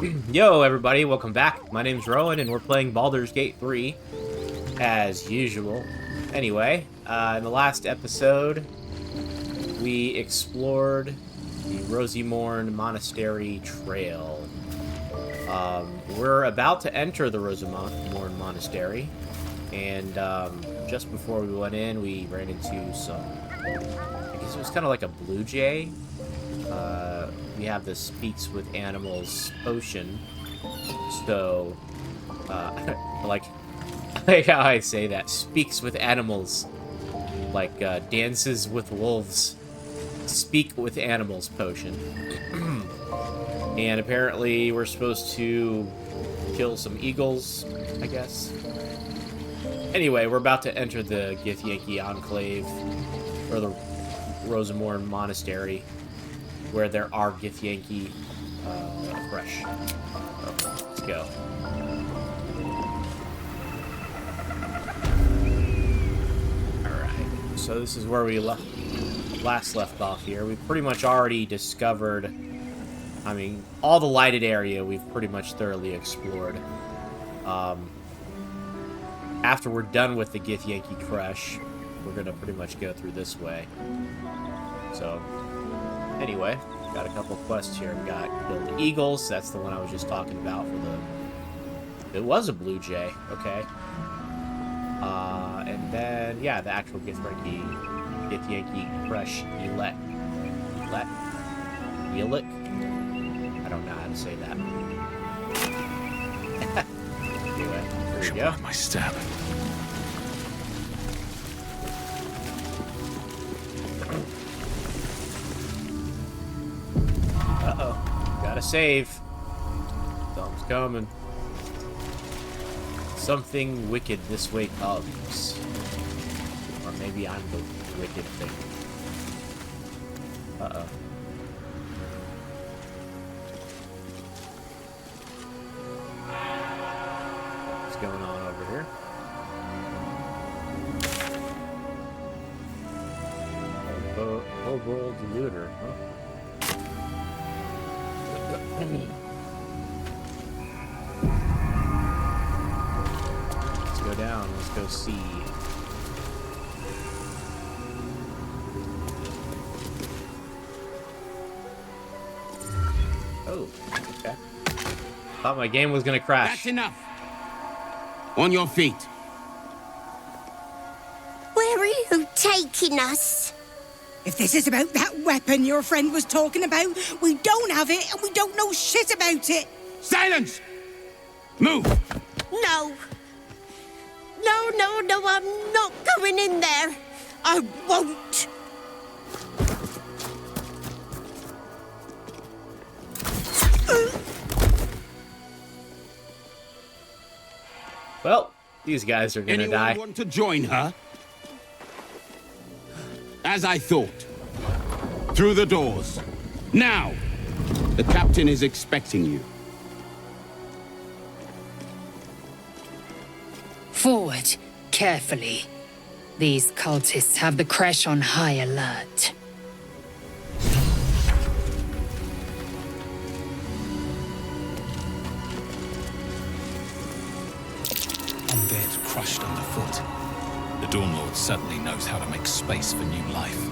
Yo, everybody, welcome back. My name's Rowan, and we're playing Baldur's Gate 3, as usual. Anyway, in the last episode, we explored the Rosimorn Monastery Trail. We're about to enter the Rosimorn Monastery, and just before we went in, we ran into some, I guess it was kind of like a blue jay. We have the Speaks with Animals potion, so, like how I say that, Speaks with Animals, like, Dances with Wolves, Speak with Animals potion. And apparently we're supposed to kill some eagles, I guess. Anyway, we're about to enter the Gith Enclave, or the Rosimorn Monastery, where there are Gith fresh. So, let's go. Alright, so this is where we last left off here. We've pretty much already discovered, I mean, all the lighted area we've pretty much thoroughly explored. After we're done with the Gith Crush, we're gonna pretty much go through this way. So, anyway, got a couple quests here. We got Kill the Eagles. That's the one I was just talking about for the... It was a blue jay. Okay. And then, yeah, the actual Gith Crush Elet. Elik? I don't know how to say that. Anyway, here we go. My stab. Uh-oh. Gotta save. Something's coming. Something wicked this way comes. Or maybe I'm the wicked thing. Uh-oh. What's going on over here? Overall Deluder, huh? Let's go down. Let's go see. Oh, okay. Thought my game was gonna crash. That's enough. On your feet. Where are you taking us? If this is about that weapon your friend was talking about, we don't have it and we don't know shit about it. Silence! Move! No. No, I'm not going in there. I won't. Well, these guys are gonna die. Anyone want to join her? As I thought. Through the doors. Now! The captain is expecting you. Forward, carefully. These cultists have the crash on high alert. Undead crushed underfoot. The Dawn Lord certainly knows how to make space for new life.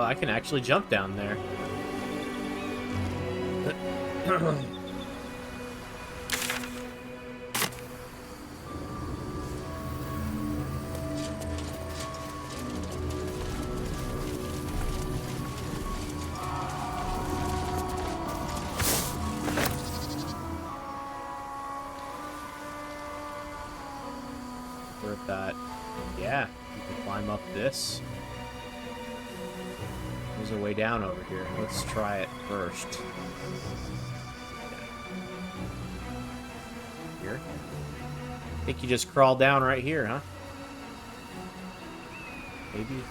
I can actually jump down there. With that, yeah, you can climb up this. There's a way down over here. Let's try it first. Here. I think you just crawl down right here, huh? Maybe.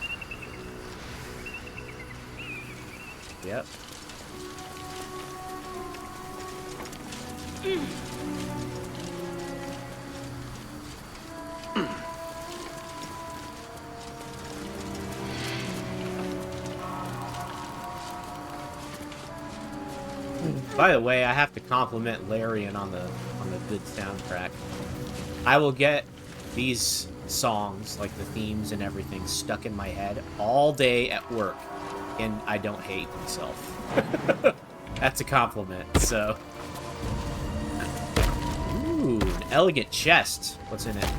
Yep. By the way, I have to compliment Larian on the good soundtrack. I will get these songs, like the themes and everything, stuck in my head all day at work, and I don't hate myself. That's a compliment, so. Ooh, an elegant chest. What's in it?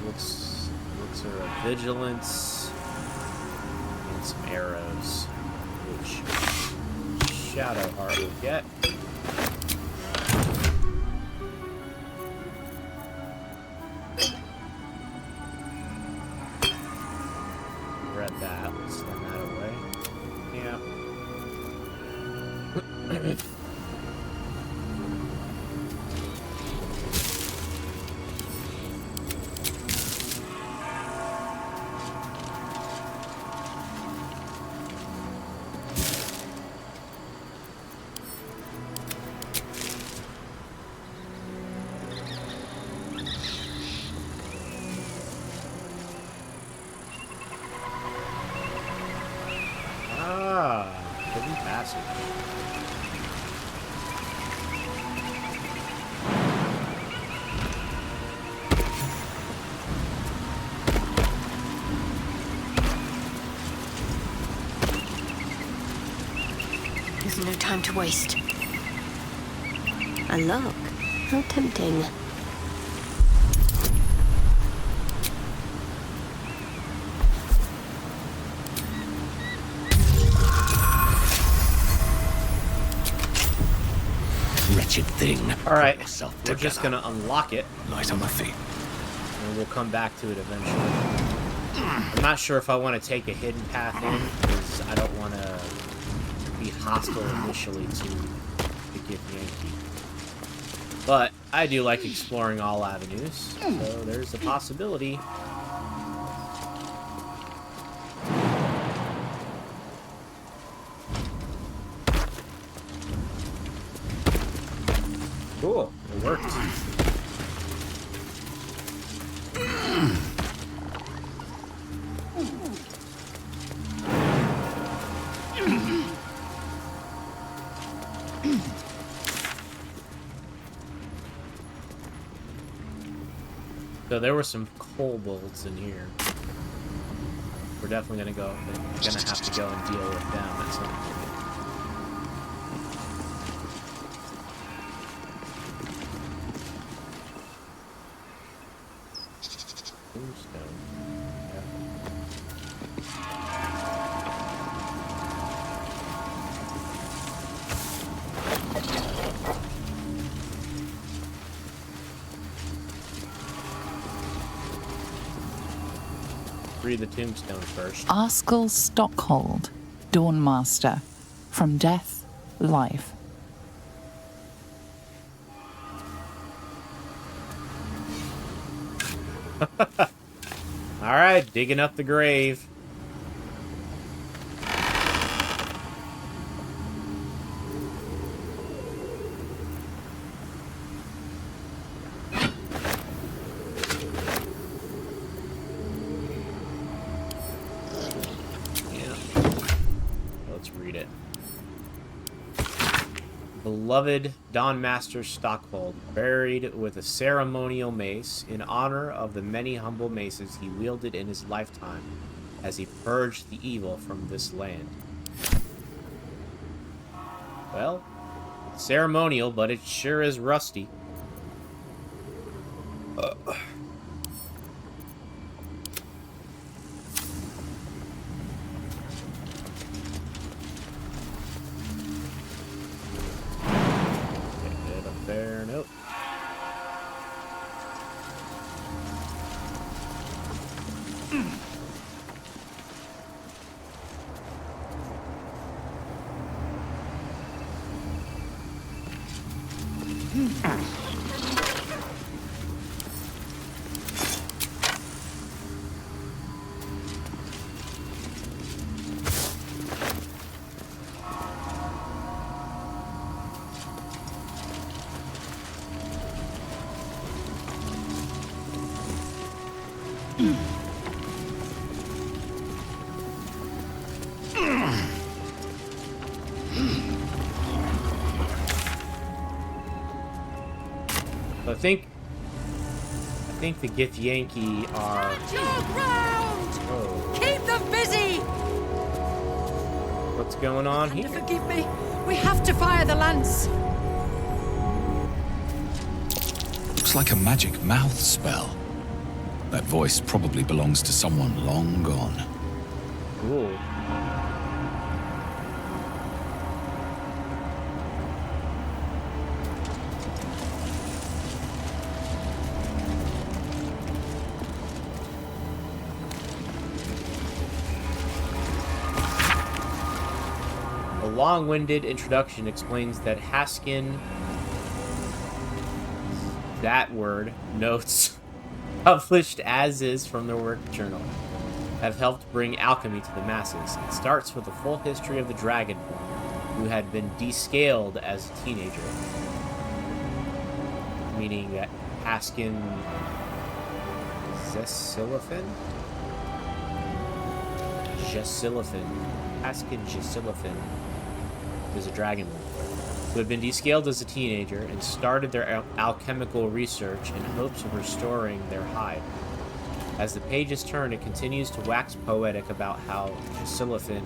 Looks are a vigilance and some arrows, which Shadowheart will get. Read that. Let's send that away. Yeah. Hidden passage. There's no time to waste. A look. How tempting. Wretched thing. Alright, Pull yourself we're together. just gonna unlock it, Light on my feet. and we'll come back to it eventually. I'm not sure if I want to take a hidden path in, because I don't want to be hostile initially to the Gith Yankee. But I do like exploring all avenues, so there's the possibility. Cool, it worked. So there were some kobolds in here. We're definitely gonna have to go and deal with them at some point. Tombstone. Yeah. Read the tombstone first. Arskel Stockhold, Dawnmaster. From death, life. Alright, digging up the grave. Let's read it. Beloved Dawnmaster Stockhold, buried with a ceremonial mace in honor of the many humble maces he wielded in his lifetime as he purged the evil from this land. Well, it's ceremonial, but it sure is rusty. Get it up there. Nope. So I think the Gith Yankee are... Stand your ground! Oh, Keep them busy! what's going on here? Forgive me. We have to fire the lance. Looks like a magic mouth spell. That voice probably belongs to someone long gone. Cool. A long-winded introduction explains that Haskin, that word, notes, published as is from their work journal, have helped bring alchemy to the masses. It starts with a full history of the Dragonborn, who had been descaled as a teenager, meaning that Haskin Zesilifin? Haskin Zesilifin is a dragonborn who had been descaled as a teenager and started their alchemical research in hopes of restoring their hide. As the pages turn, it continues to wax poetic about how Zesilifin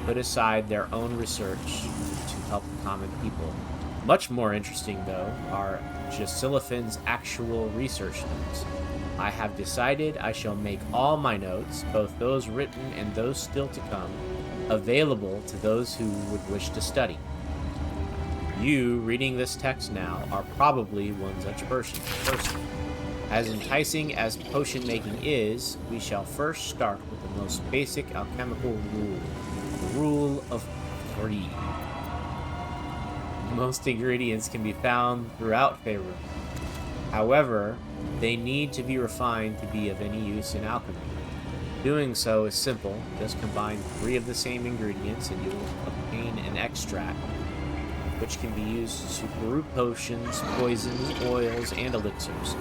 put aside their own research to help the common people. Much more interesting, though, are Jesilifin's actual research notes. I have decided I shall make all my notes, both those written and those still to come, available to those who would wish to study. You, reading this text now, are probably one such person. As enticing as potion making is, we shall first start with the most basic alchemical rule, the rule of 3. Most ingredients can be found throughout Faerun. However, they need to be refined to be of any use in alchemy. Doing so is simple. Just combine 3 of the same ingredients and you will obtain an extract, which can be used to brew potions, poisons, oils, and elixirs.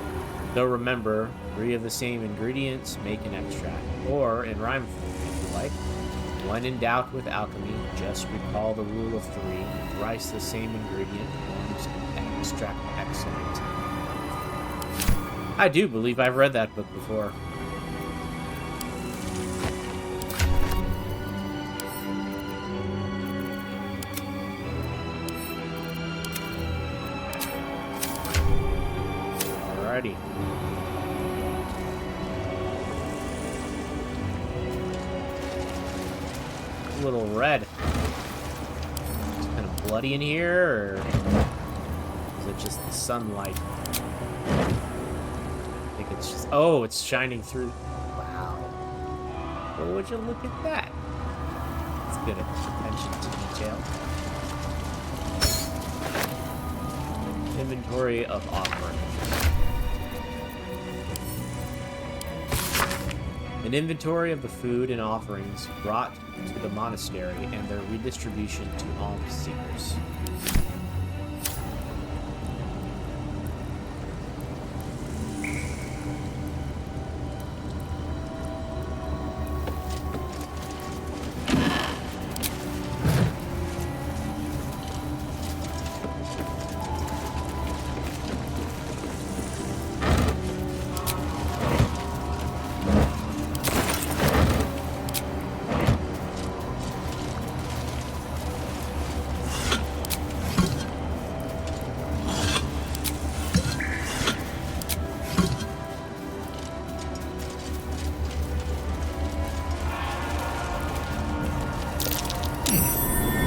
Though remember, 3 of the same ingredients make an extract, or in rhyme form if you like. When in doubt with alchemy, just recall the rule of 3. Thrice the same ingredient forms an extract excellent. I do believe I've read that book before. Alrighty. A little red. It's kind of bloody in here, or is it just the sunlight? I think it's just... Oh, it's shining through. Wow. Well, would you look at that? It's good attention to detail. Inventory of offerings. An inventory of the food and offerings brought to the monastery and their redistribution to alms seekers.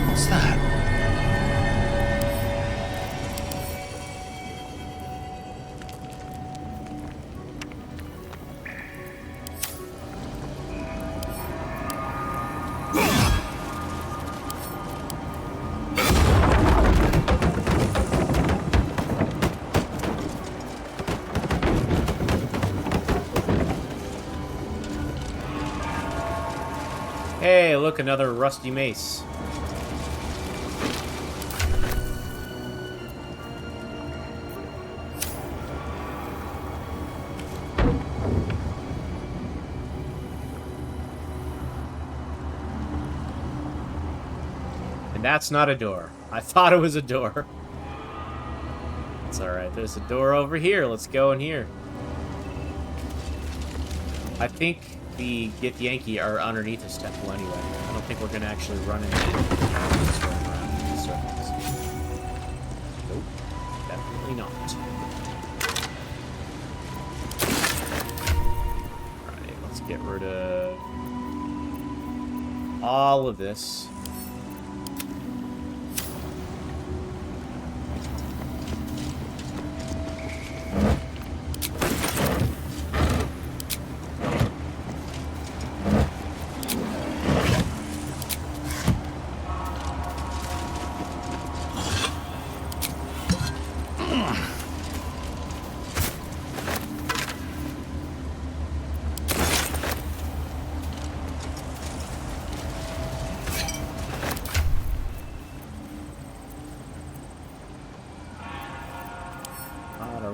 What's that? Hey, look, another rusty mace. And that's not a door. I thought it was a door. It's alright. There's a door over here. Let's go in here. I think the Gith Yankee are underneath this temple anyway. I don't think we're going to actually run into it. Nope. Definitely not. Alright, let's get rid of all of this.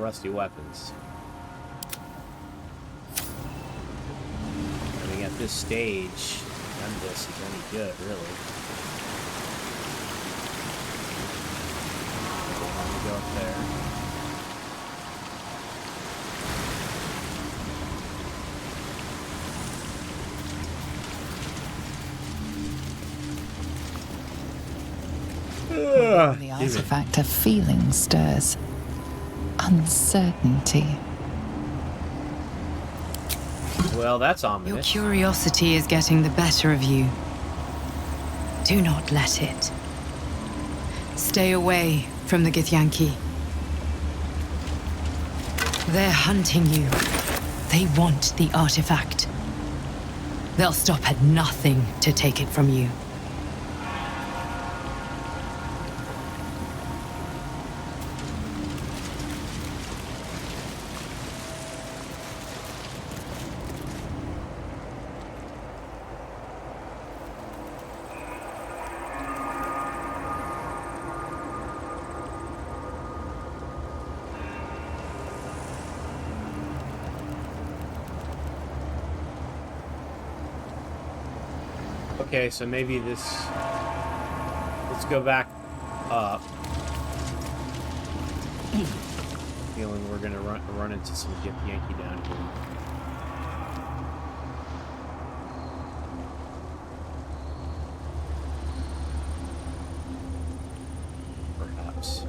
Rusty weapons. I mean, at this stage, none of this is any good, really. Let me go up there. The artifact, a feeling stirs. Uncertainty. Well, that's Your ominous. curiosity is getting the better of you. Do not let it. Stay away from the Githyanki. They're hunting you. They want the artifact. They'll stop at nothing to take it from you. Okay, so maybe this... Let's go back up. Feeling we're gonna run into some Gith Yankee down here. Perhaps.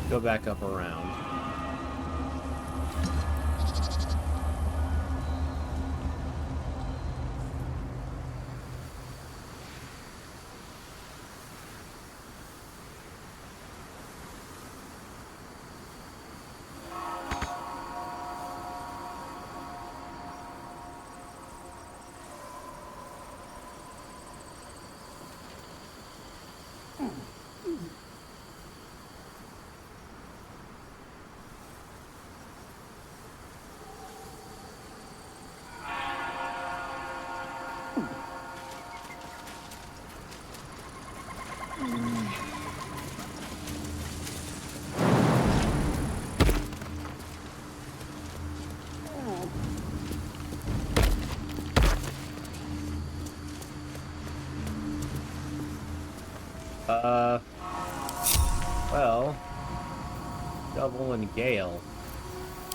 Go back up around. Well, Double and Gale.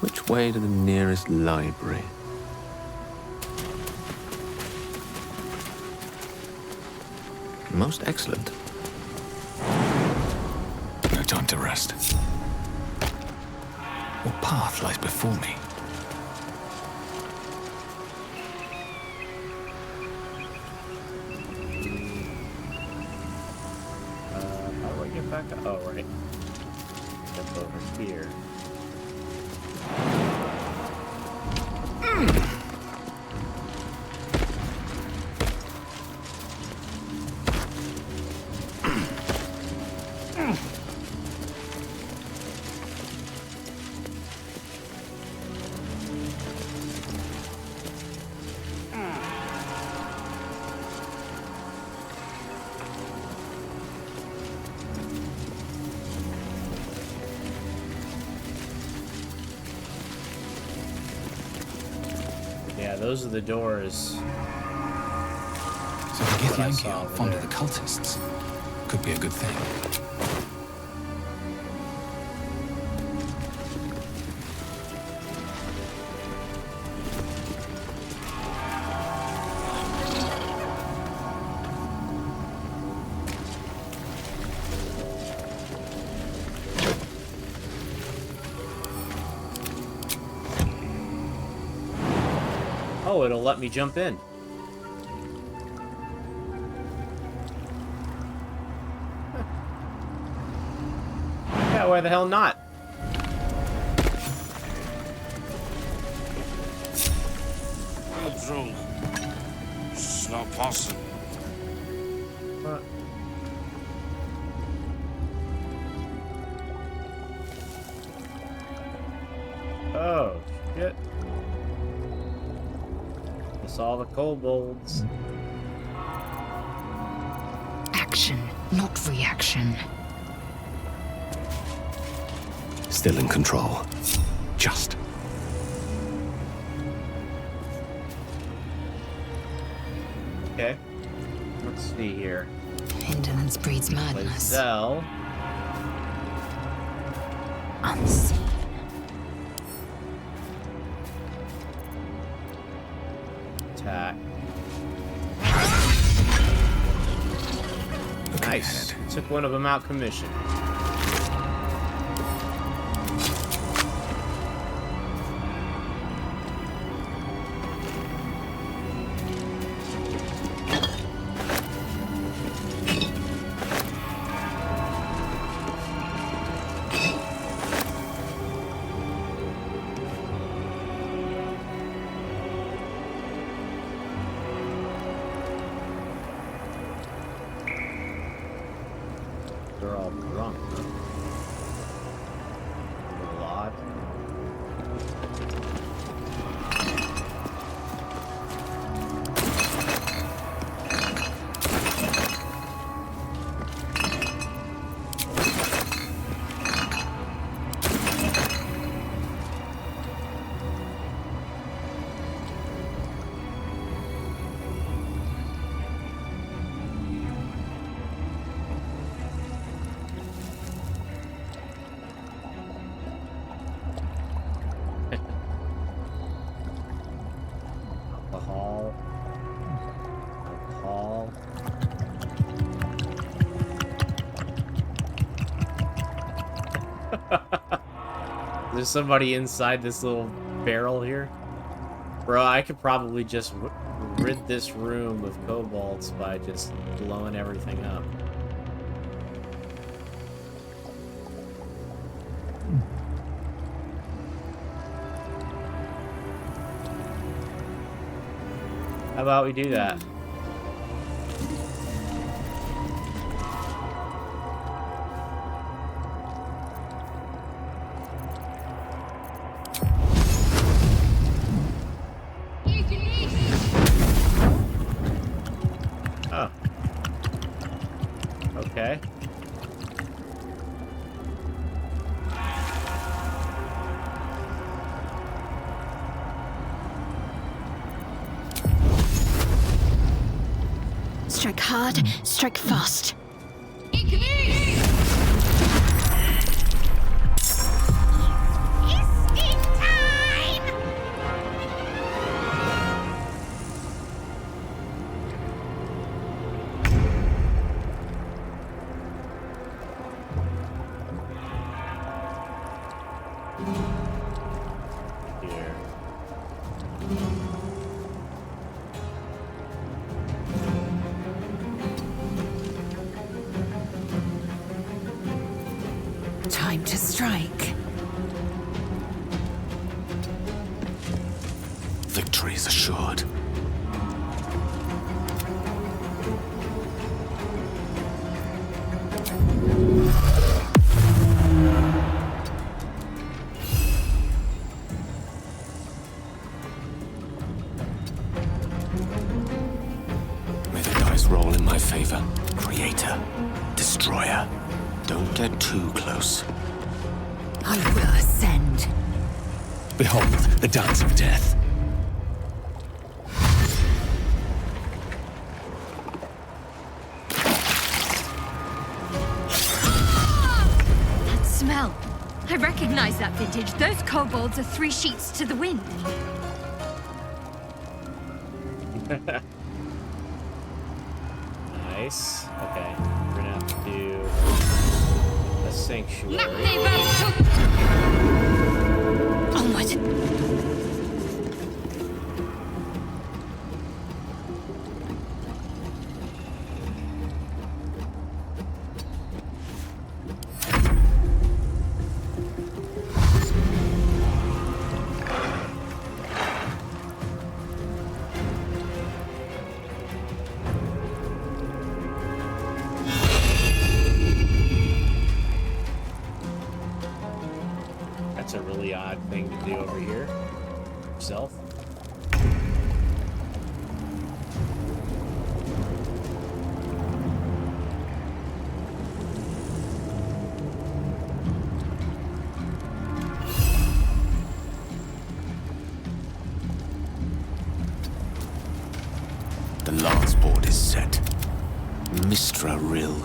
Which way to the nearest library? Most excellent. No time to rest. What path lies before me? How do I get back up? Oh, right. Jump over here. Yeah, those are the doors. So the Gith What I Yankee saw are over fond of there. the cultists. Could be a good thing. Oh, it'll let me jump in. Yeah, why the hell not? Lae'zel. It's not possible. What? Oh, shit. I saw the kobolds. Action, not reaction. Still in control. Just. Okay. Let's see here. Indolence breeds madness. Lae'zel. Unseen. Attack. Nice. Took one of them out commission. They're all drunk, huh? A lot. Alcohol. Alcohol. There's somebody inside this little barrel here. Bro, I could probably just rid this room of kobolds by just blowing everything up. How about we do that? Oh. Okay. Strike hard, strike fast. Here. Time to strike. Victory is assured. May the dice roll in my favor. Creator. Destroyer. Don't get too close. I will ascend. Behold, the dance of death. I recognize that vintage. Those kobolds are 3 sheets to the wind. Nice. Okay, we're gonna have to do a sanctuary. Onward. That's a really odd thing to do over here. Self. The last board is set. Mistra Rill.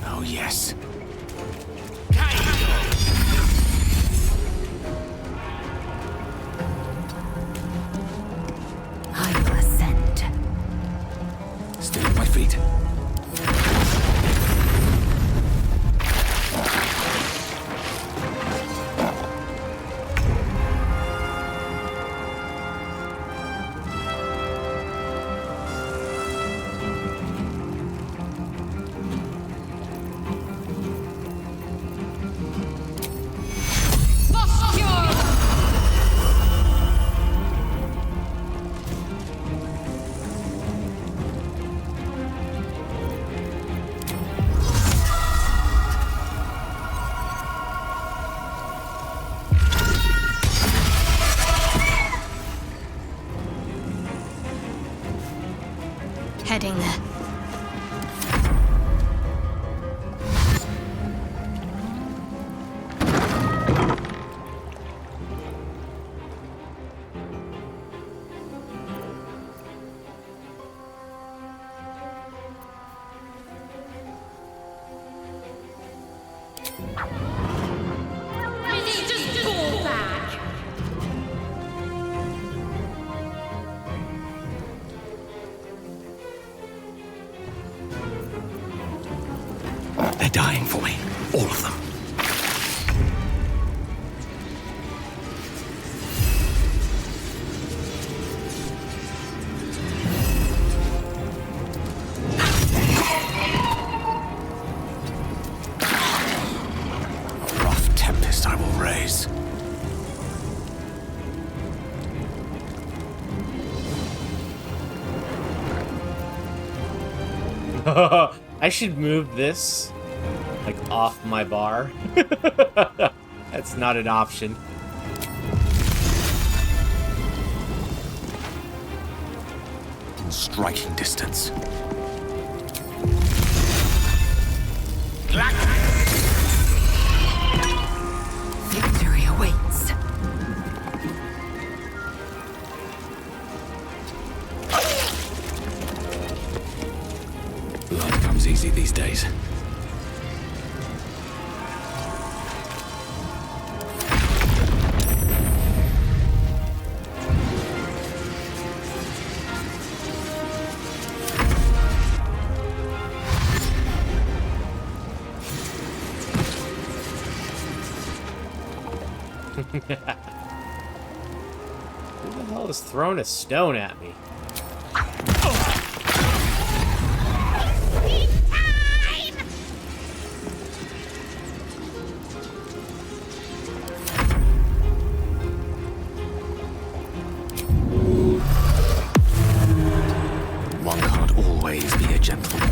Oh, yes. I will ascend. Still at my feet. Heading there. Just fall back. They're dying for me. All of them. A rough tempest I will raise. I should move this, like, off my bar. That's not an option. In striking distance. Victory awaits. Life comes easy these days. Who the hell is throwing a stone at me? One can't always be a gentleman.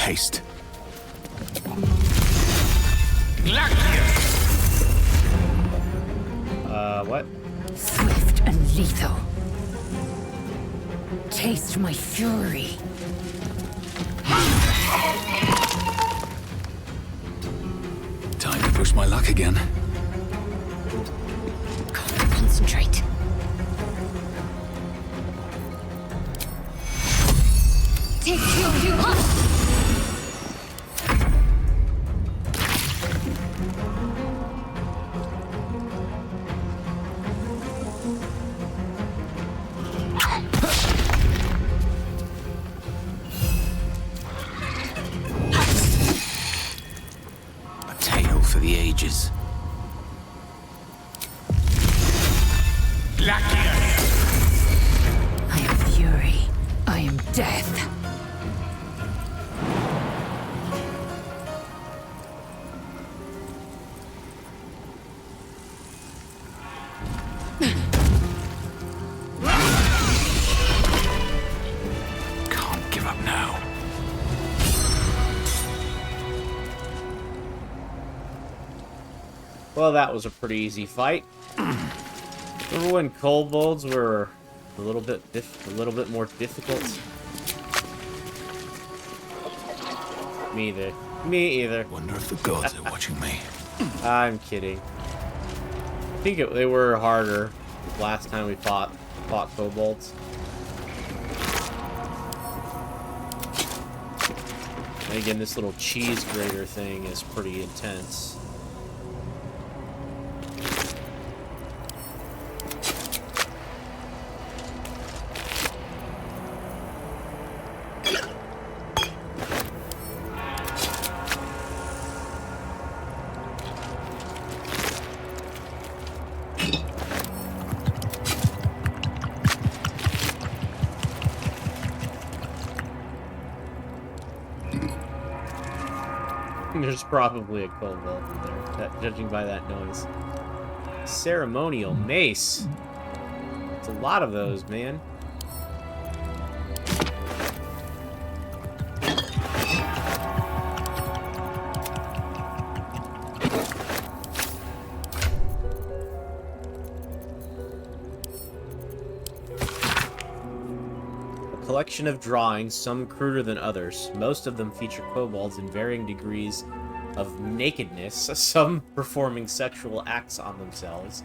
haste. What? Swift and lethal. Taste my fury. Time to push my luck again. Concentrate. Take you. A tale for the ages. I am fury. I am death. Can't give up now. Well, that was a pretty easy fight. Remember when kobolds were a little bit more difficult? Me either. Me either. Wonder if the gods are watching me. I'm kidding. I think they were harder last time we fought kobolds. And again, this little cheese grater thing is pretty intense. There's probably a kobold in there, judging by that noise. Ceremonial mace. It's a lot of those, man. Collection of drawings, some cruder than others. Most of them feature kobolds in varying degrees of nakedness, some performing sexual acts on themselves,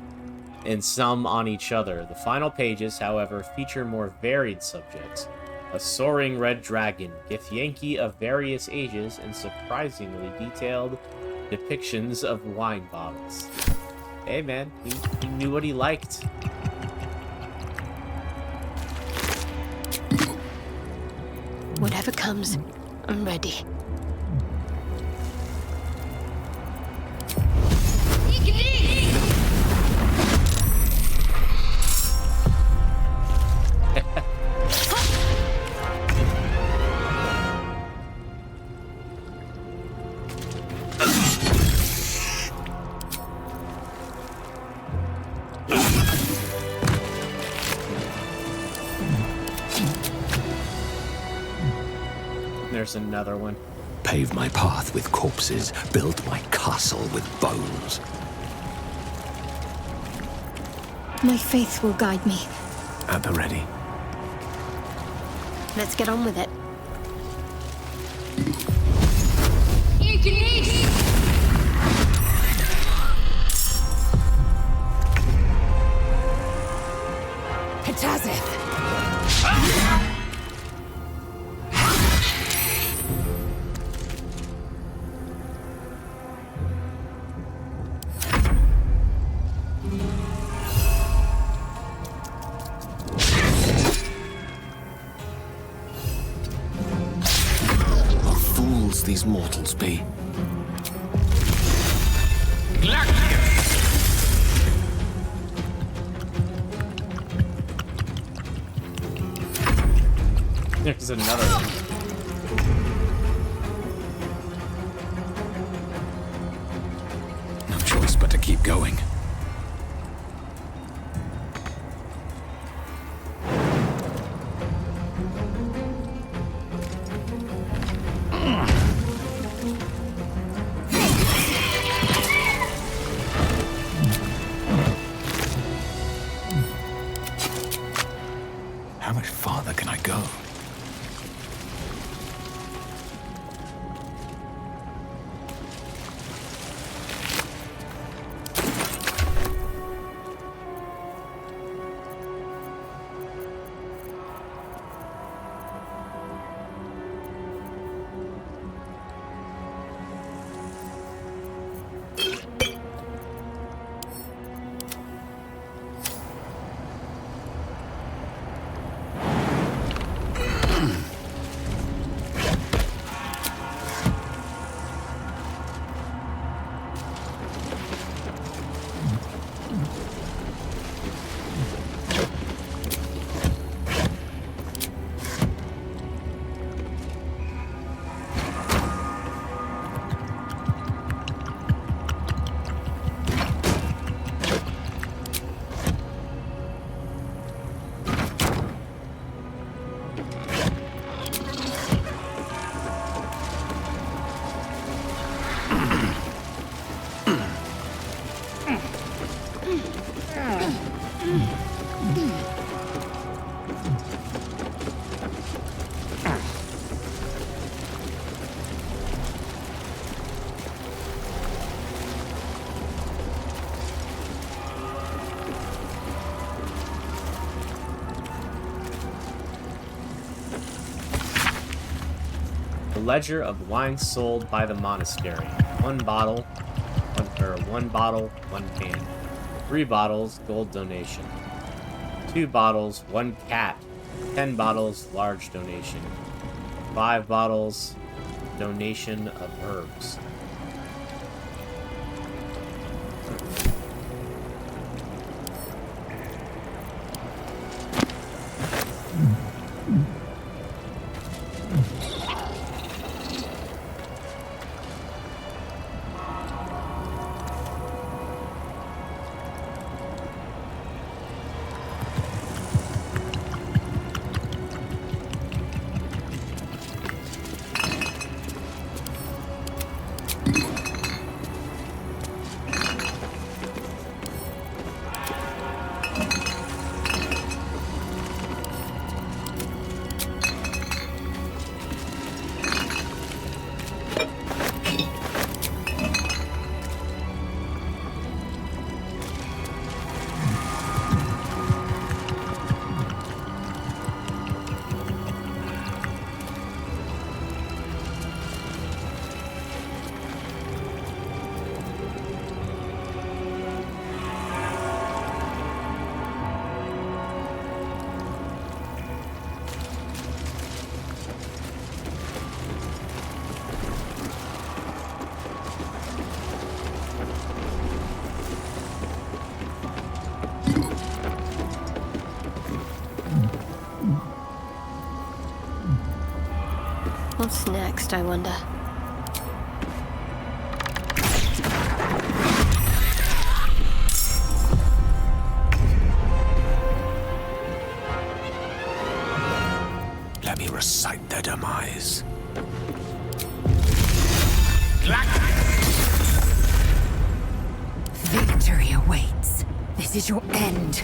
and some on each other. The final pages, however, feature more varied subjects. A soaring red dragon, Githyanki of various ages, and surprisingly detailed depictions of wine bottles. Hey man, he knew what he liked. Whatever comes, I'm ready. There's another one. Pave my path with corpses, build my castle with bones. My faith will guide me. At the ready. Let's get on with it. Petazeth! These mortals be. There's another one. No choice but to keep going. much farther can I go? Ledger of wine sold by the monastery. One bottle, one can. 3 bottles, gold donation. 2 bottles, 1 cat. 10 bottles, large donation. 5 bottles, donation of herbs. What's next, I wonder? Let me recite their demise. Victory awaits. This is your end.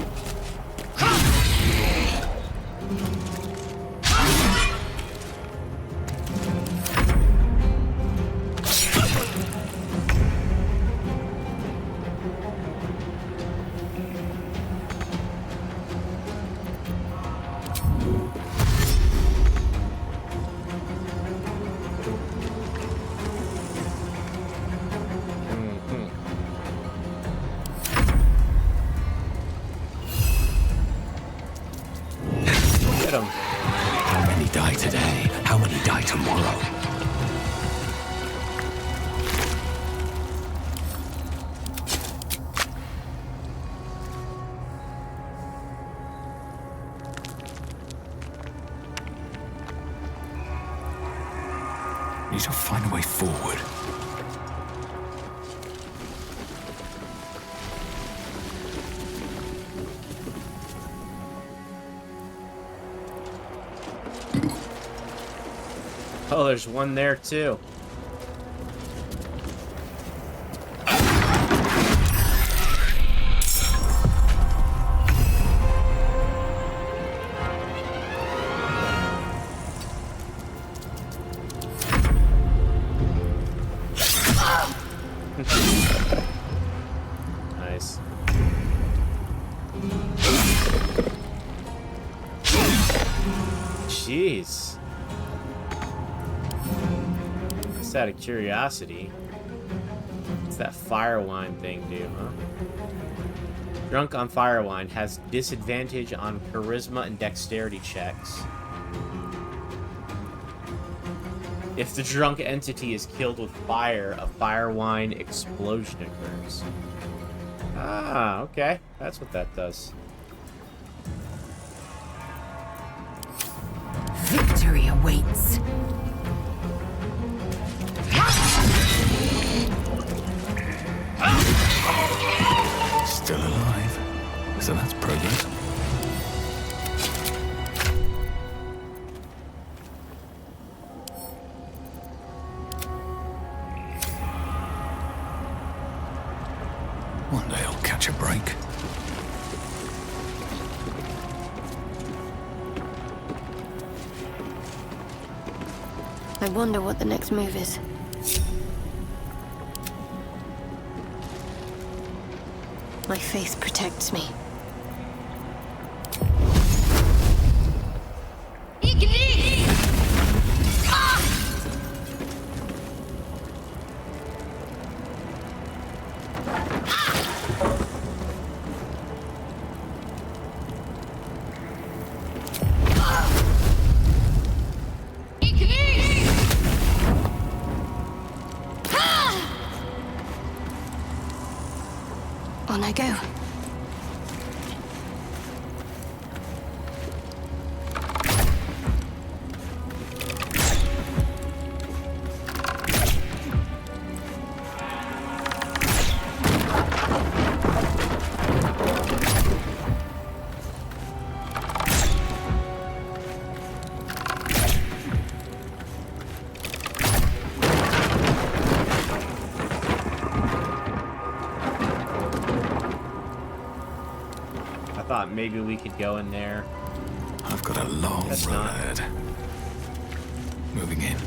How many die today? How many die tomorrow? Need to find a way forward. Oh, there's one there too. Jeez. Just out of curiosity. What's that fire wine thing do, huh? Drunk on fire wine has disadvantage on charisma and dexterity checks. If the drunk entity is killed with fire, a fire wine explosion occurs. Ah, okay. That's what that does. Victory awaits. Still alive. So that's progress. One day I'll catch a break. I wonder what the next move is. My faith protects me. On I go. Maybe we could go in there. I've got a long road ahead. Moving in.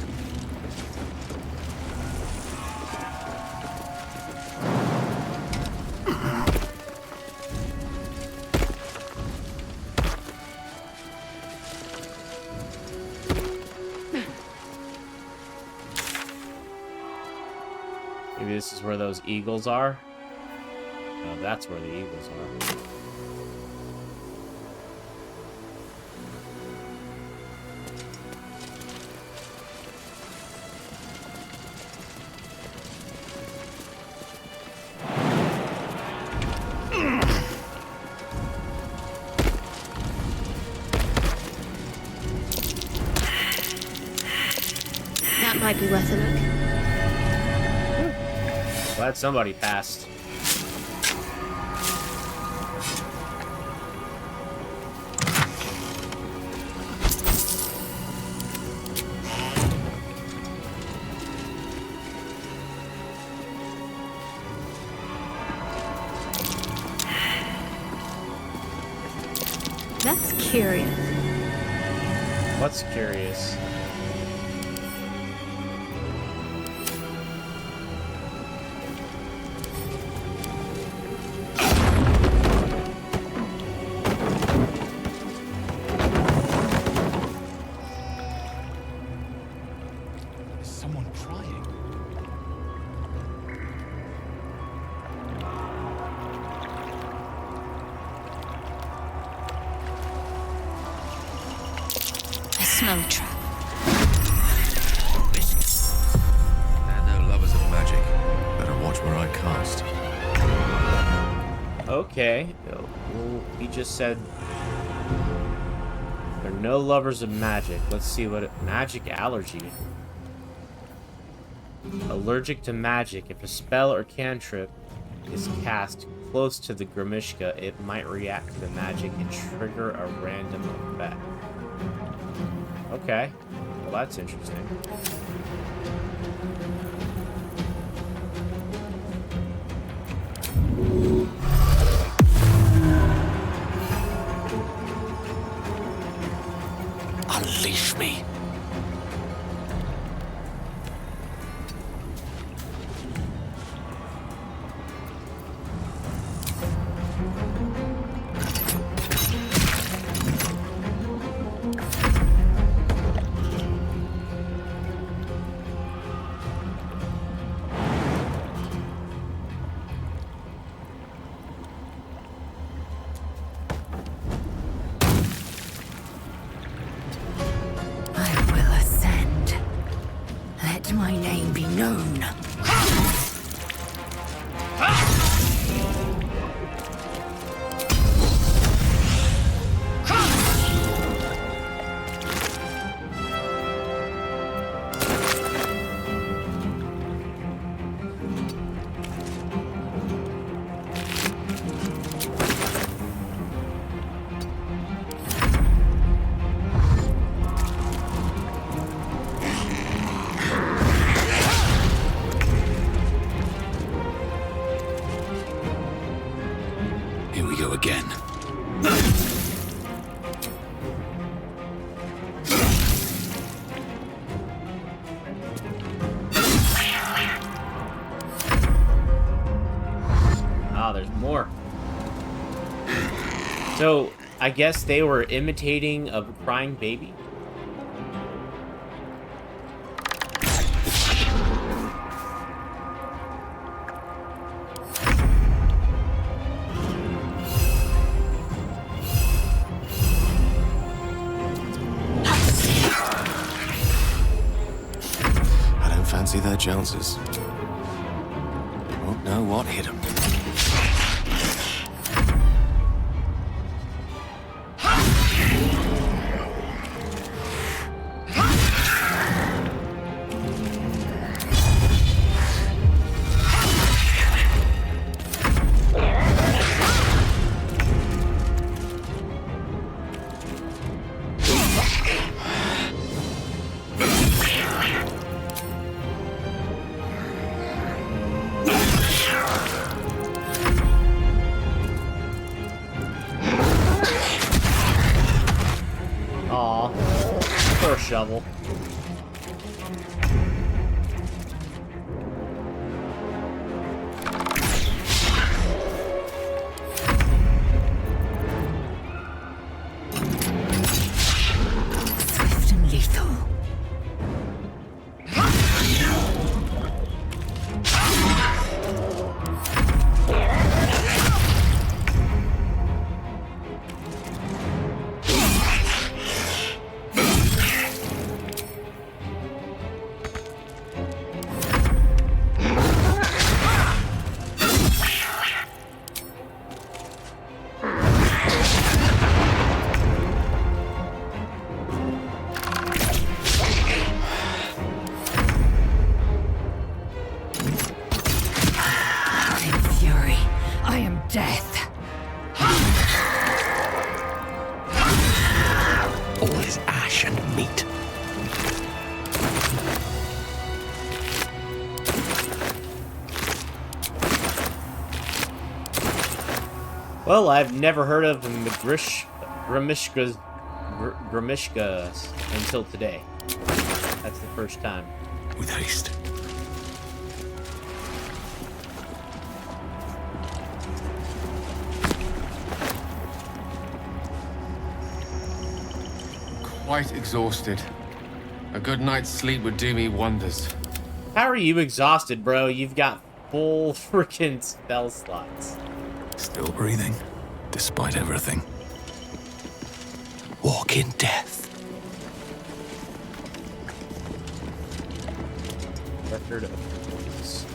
Maybe this is where those eagles are. No, that's where the eagles are. Might be worth a look. Glad somebody passed. That's curious. What's curious? Smell a trap. They're no lovers of magic. Better watch where I cast. Okay. Well, he just said they're no lovers of magic. Let's see what magic allergy. Allergic to magic. If a spell or cantrip is cast close to the Grimishka, it might react to the magic and trigger a random effect. Okay. Well, that's interesting. Unleash me. Here we go again. Ah, there's more. So, I guess they were imitating a crying baby? I don't fancy their chances. Won't know what hit them. Shovel. Swift and lethal. Death. All is ash and meat. Well, I've never heard of Grimishkas until today. That's the first time. With haste. Quite exhausted. A good night's sleep would do me wonders. How are you exhausted, bro? You've got full freaking spell slots. Still breathing, despite everything. Walk in death. Record of voice.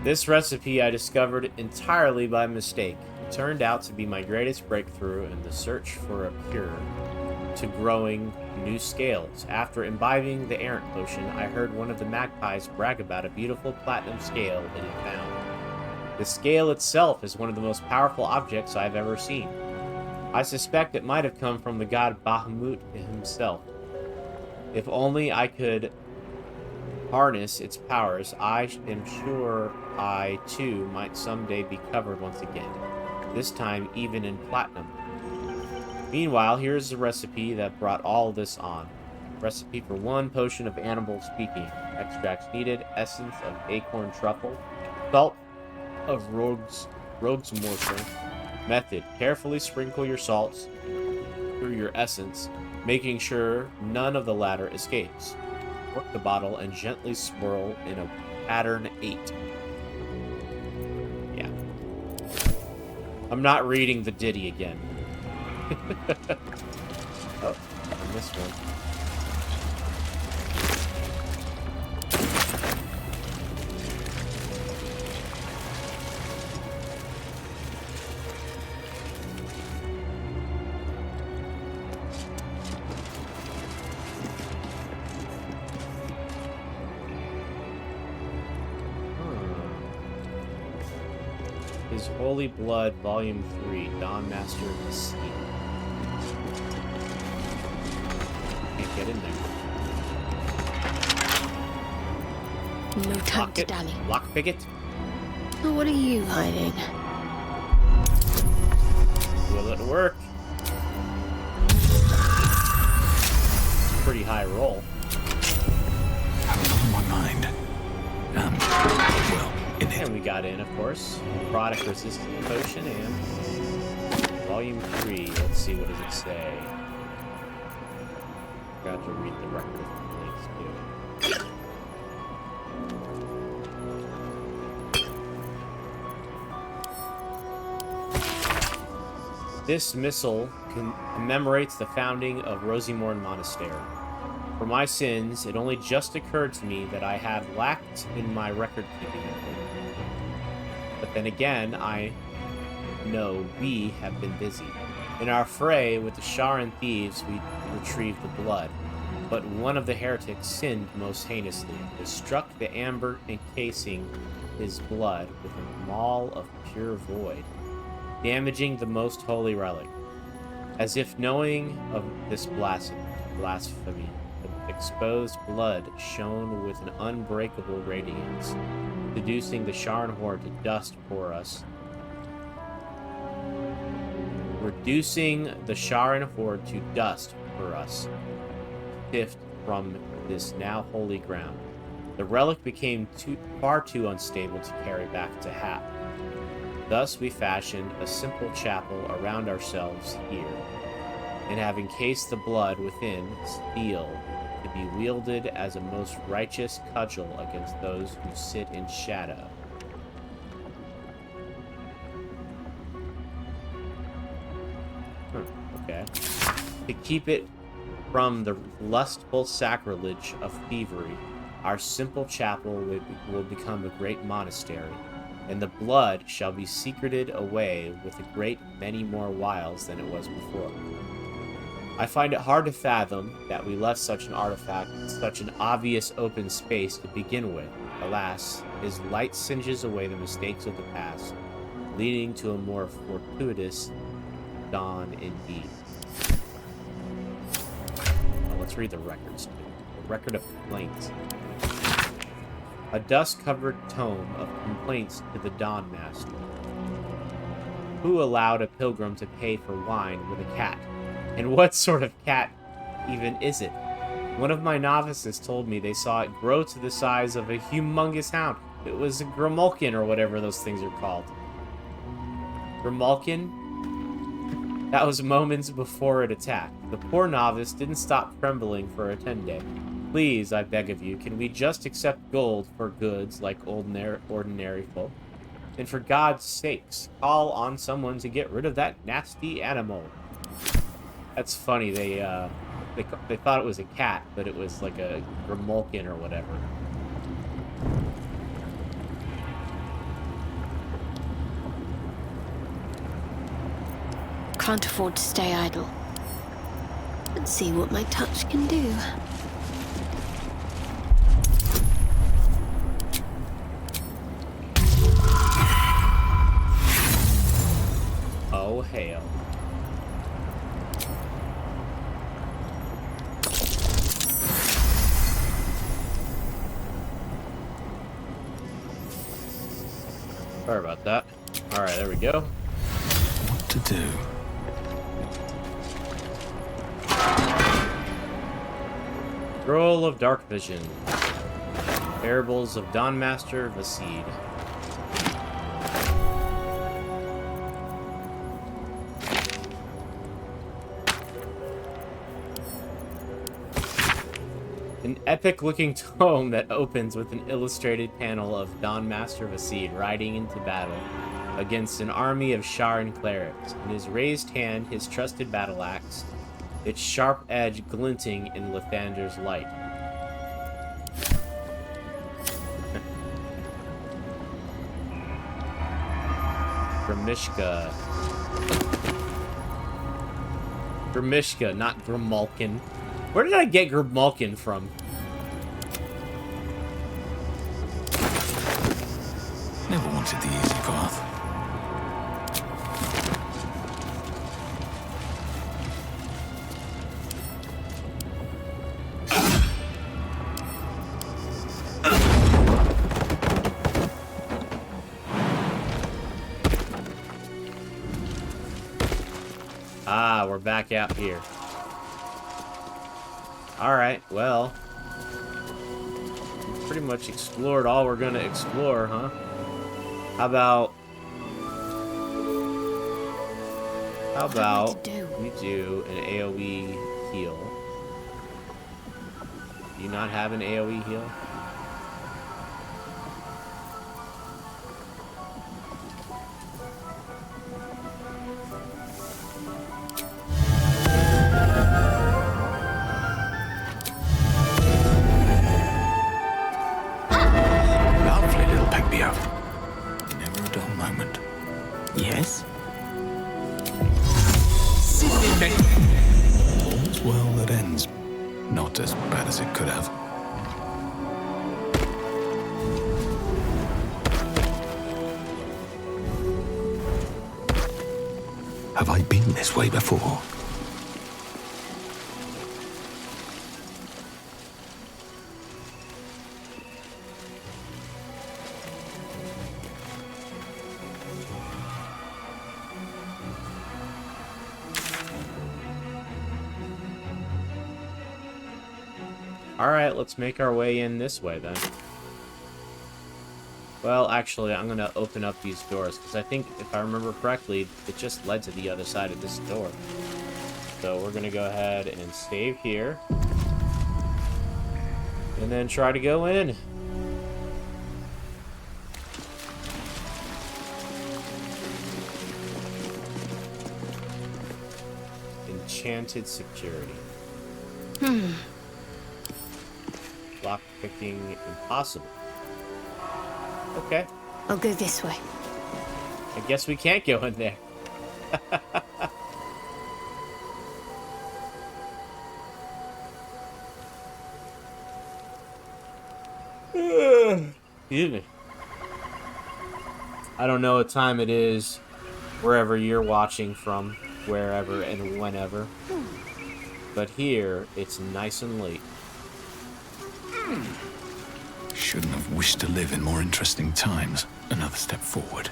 This recipe I discovered entirely by mistake. It turned out to be my greatest breakthrough in the search for a cure to growing new scales. After imbibing the errant potion, I heard one of the magpies brag about a beautiful platinum scale it had found. The scale itself is one of the most powerful objects I've ever seen. I suspect it might have come from the god Bahamut himself. If only I could harness its powers, I am sure I, too, might someday be covered once again, this time even in platinum. Meanwhile, here's the recipe that brought all this on. Recipe for 1 potion of animal speaking. Extracts needed, essence of acorn truffle, salt of rogue's morsel. Method, carefully sprinkle your salts through your essence, making sure none of the latter escapes. Work the bottle and gently swirl in a pattern 8. Yeah. I'm not reading the ditty again. Oh, I missed one. His Holy Blood, Volume 3, Dawn Master of the Sea. Can't get in there. No time to dally. Lockpick it. Oh, what are you hiding? Will it work? Pretty high roll. On my mind. Well, in it. And we got in, of course. Product resistance potion and volume 3. Let's see, what does it say? Forgot to read the record of complaints too. This missal commemorates the founding of Rosimorn Monastery. For my sins, it only just occurred to me that I had lacked in my record-keeping. But then again, I know we have been busy. In our fray with the Sharan thieves, we retrieved the blood. But one of the heretics sinned most heinously. They struck the amber encasing his blood with a maul of pure void, damaging the most holy relic. As if knowing of this blasphemy, the exposed blood shone with an unbreakable radiance, reducing the Sharan horde to dust for us. Reducing the Sharan horde to dust for us, sift from this now holy ground. The relic became far too unstable to carry back to Hap. Thus we fashioned a simple chapel around ourselves here, and have encased the blood within steel to be wielded as a most righteous cudgel against those who sit in shadow. Okay. To keep it from the lustful sacrilege of thievery, our simple chapel will become a great monastery, and the blood shall be secreted away with a great many more wiles than it was before. I find it hard to fathom that we left such an artifact in such an obvious open space to begin with. Alas, his light singes away the mistakes of the past, leading to a more fortuitous dawn indeed. Well, let's read the records too. The record of complaints. A dust-covered tome of complaints to the Dawn Master. Who allowed a pilgrim to pay for wine with a cat? And what sort of cat even is it? One of my novices told me they saw it grow to the size of a humongous hound. It was a Grimalkin or whatever those things are called. Grimalkin? That was moments before it attacked. The poor novice didn't stop trembling for a 10-day. Please, I beg of you, can we just accept gold for goods like ordinary folk? And for God's sakes, call on someone to get rid of that nasty animal. That's funny. They thought it was a cat, but it was like a Grimalkin or whatever. Can't afford to stay idle. Let's see what my touch can do. Oh, hail. Sorry about that. Alright, there we go. What to do? Scroll of Dark Vision. Parables of Dawnmaster Vaseed. An epic-looking tome that opens with an illustrated panel of Dawnmaster Vaseed riding into battle against an army of Sharan clerics. In his raised hand, his trusted battle axe, its sharp edge glinting in Lathander's light. Grimishka. Grimishka, not Grimalkin. Where did I get Grimalkin from? Never wanted the easy path. Ah, we're back out here. Alright, well. We've pretty much explored all we're gonna explore, huh? How about we do an AoE heal? Do you not have an AoE heal? Lovely little pick-me-up. Never a dull moment. Yes? All's well that ends. Not as bad as it could have. Have I been this way before? Alright, let's make our way in this way then. Well, actually, I'm gonna open up these doors, because I think, if I remember correctly, it just led to the other side of this door. So we're gonna go ahead and save here. And then try to go in. Enchanted security. Lock picking impossible. Okay. I'll go this way. I guess we can't go in there. Excuse me. I don't know what time it is wherever you're watching from, wherever and whenever. But here, it's nice and late. Shouldn't have wished to live in more interesting times. Another step forward.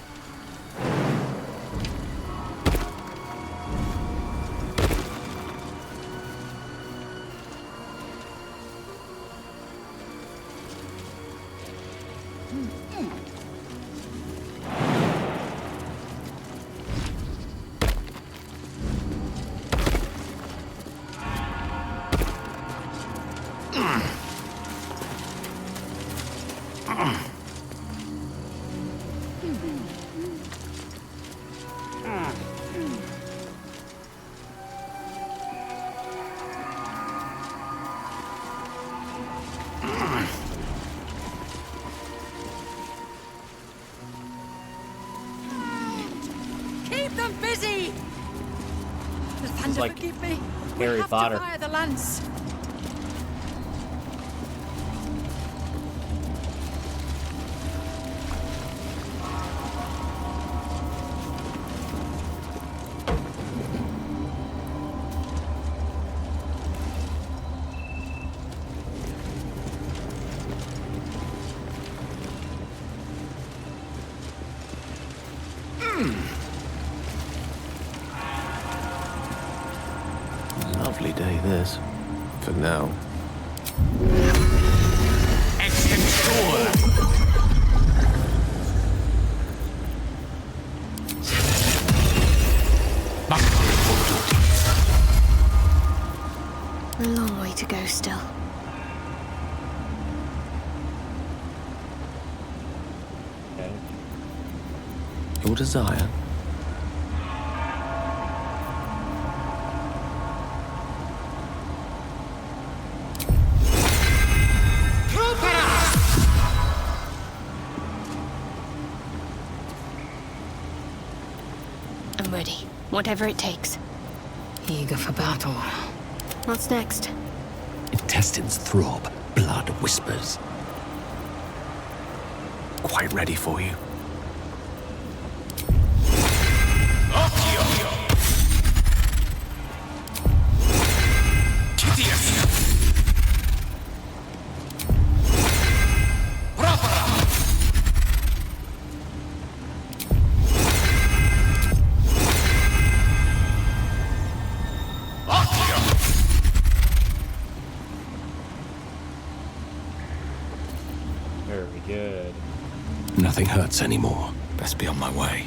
Keep them busy! Lathander, like forgive me. Harry We have Potter. to fire the lance. Lovely day, this. For now. A long way to go still. Okay. Your desire. I'm ready. Whatever it takes. Eager for battle. What's next? Intestines throb, blood whispers. Quite ready for you. Very good. Nothing hurts anymore. Best be on my way.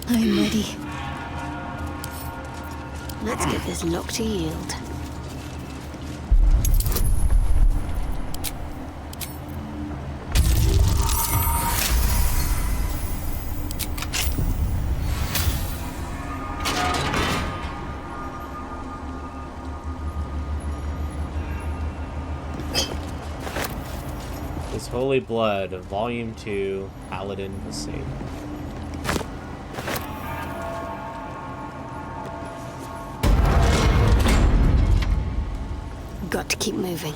I'm ready. Let's get this lock to yield. His Holy Blood, Volume 2, Paladin Vasade. Got to keep moving.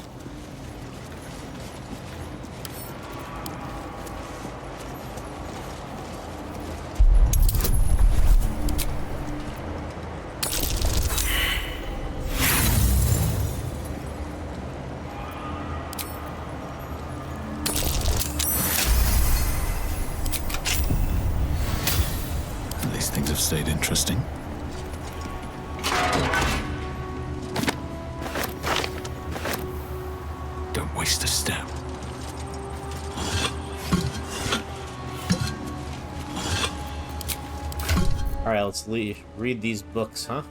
These things have stayed interesting. Don't waste a step. Alright, let's read these books, huh?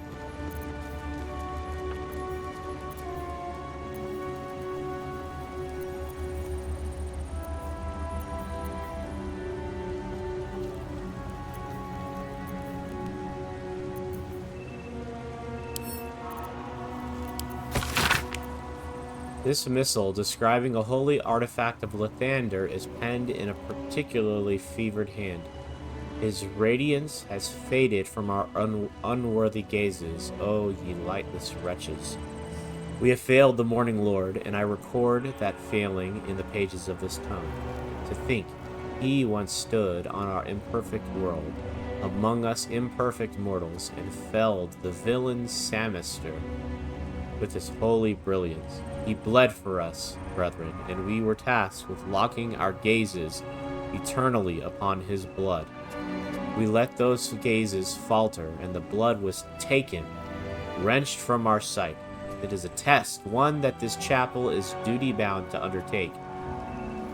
This missal, describing a holy artifact of Lathander, is penned in a particularly fevered hand. His radiance has faded from our unworthy gazes, O ye lightless wretches. We have failed the Morning Lord, and I record that failing in the pages of this tome. To think, he once stood on our imperfect world, among us imperfect mortals, and felled the villain Samaster with his holy brilliance. He bled for us, brethren, and we were tasked with locking our gazes eternally upon his blood. We let those gazes falter, and the blood was taken, wrenched from our sight. It is a test, one that this chapel is duty-bound to undertake.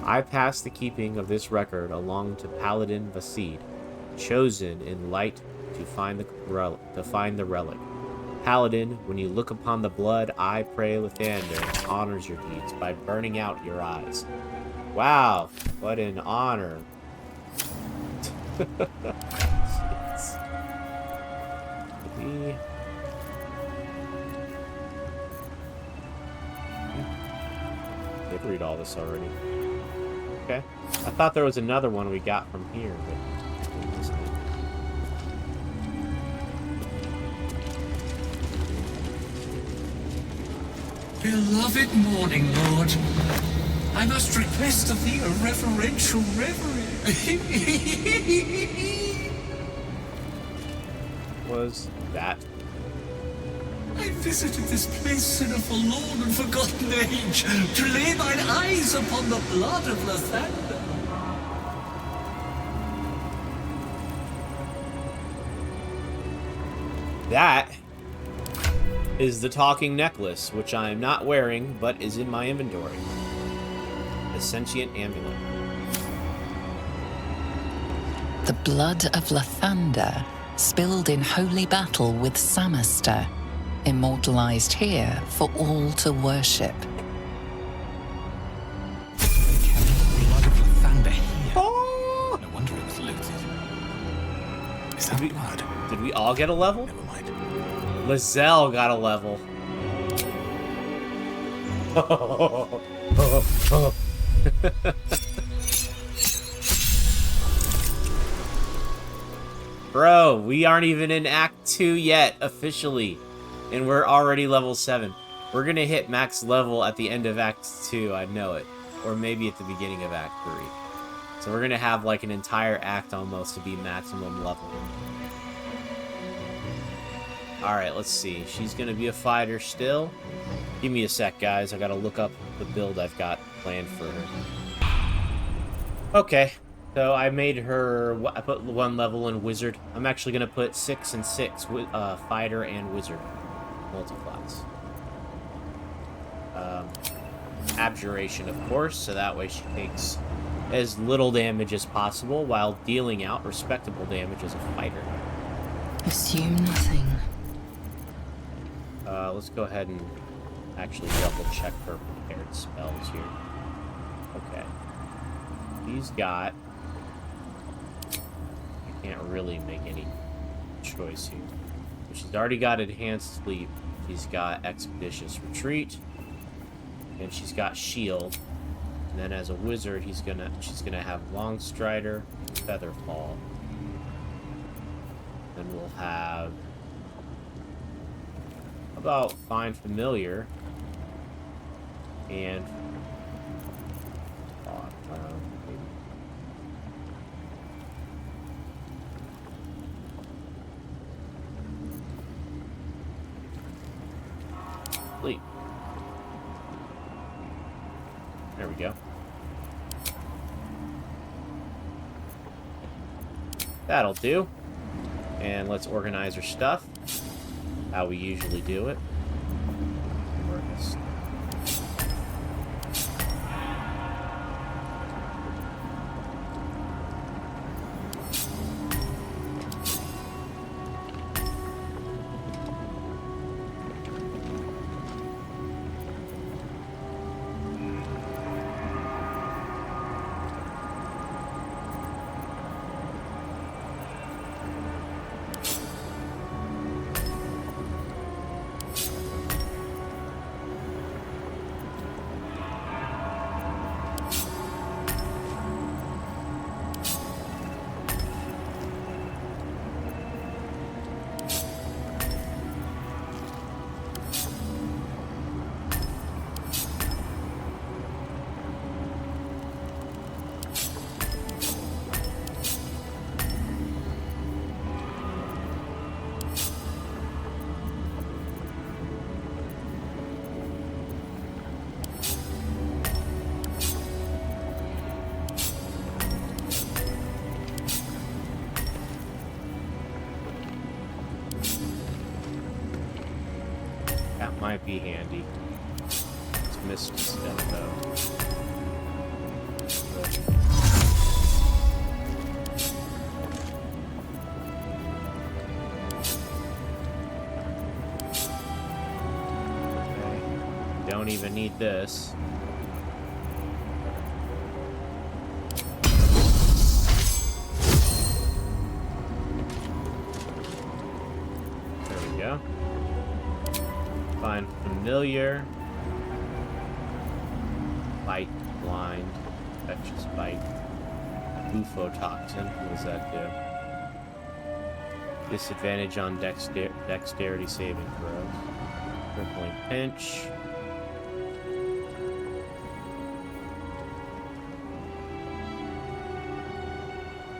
I pass the keeping of this record along to Paladin Vasade, chosen in light to find the relic. Paladin, when you look upon the blood, I pray Lathander honors your deeds by burning out your eyes. Wow, what an honor. Jeez. Did read all this already. Okay. I thought there was another one we got from here, but Beloved Morning Lord, I must request of thee a reverential reverie. Was that? I visited this place in a forlorn and forgotten age to lay mine eyes upon the blood of Lathander. That is the talking necklace, which I am not wearing, but is in my inventory. The sentient amulet. The blood of Lathander, spilled in holy battle with Samaster, immortalized here for all to worship. Blood of Lathander here. Oh! No wonder it was looted. Is that blood? Did we all get a level? Never mind. Lae'zel got a level. Bro, we aren't even in Act 2 yet, officially. And we're already level 7. We're gonna hit max level at the end of Act 2, I know it. Or maybe at the beginning of Act 3. So we're gonna have like an entire act almost to be maximum level. Alright, let's see. She's gonna be a fighter still. Give me a sec, guys. I gotta look up the build I've got planned for her. Okay, so I made her... I put 1 level in Wizard. I'm actually gonna put 6 and 6, Fighter and Wizard. Multi-class. Abjuration, of course, so that way she takes as little damage as possible while dealing out respectable damage as a fighter. Assume nothing. Let's go ahead and actually double-check her prepared spells here. Okay. She's got... I can't really make any choice here. But she's already got Enhanced Sleep. She's got Expeditious Retreat. And she's got Shield. And then as a wizard, she's gonna have Long Strider, Featherfall. Then we'll have... about Find Familiar. And... Sleep. There we go. That'll do. And let's organize our stuff. How we usually do it. Might be handy. It's missed stuff though. Okay. Don't even need this. There we go. Find Familiar. Bite, Blind, Infectious Bite, Bufotoxin. What does that do? Disadvantage on dexterity saving throws. Crippling Pinch.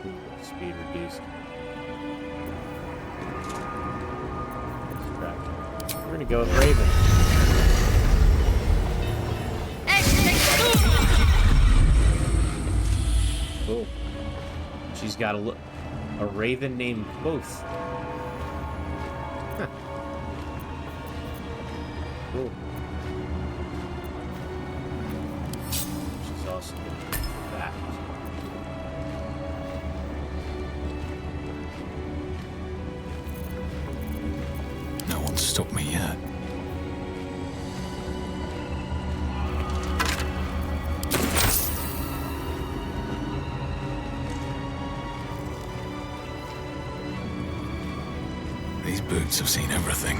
Ooh, speed reduced. We're gonna go with Raven. Cool. She's got a Raven named Both. Huh. Cool. She's also good at that. No one's stopped me yet. These boots have seen everything.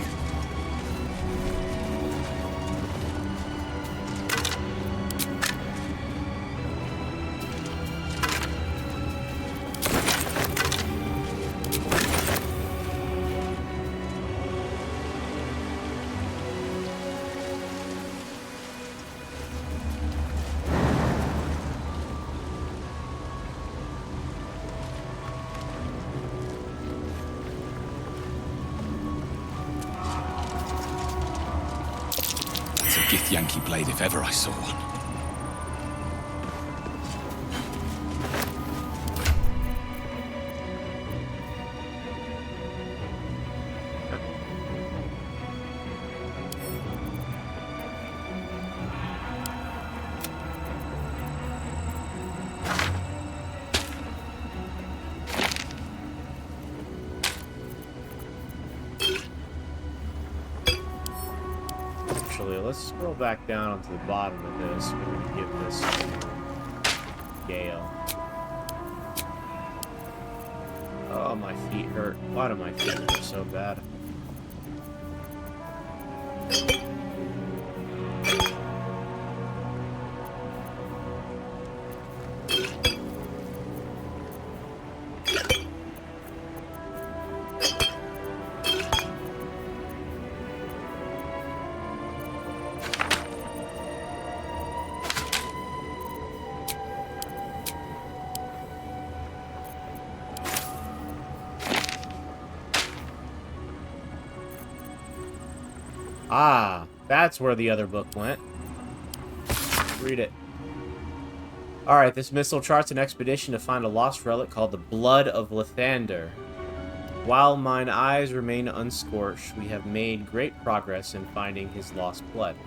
Gith-Yankee blade if ever I saw one. Let's scroll back down onto the bottom of this. We're going to give this Gale. Oh, my feet hurt. Why do my feet hurt so bad? Ah, that's where the other book went. Read it. Alright, this missile charts an expedition to find a lost relic called the Blood of Lathander. While mine eyes remain unscorched, we have made great progress in finding his lost blood.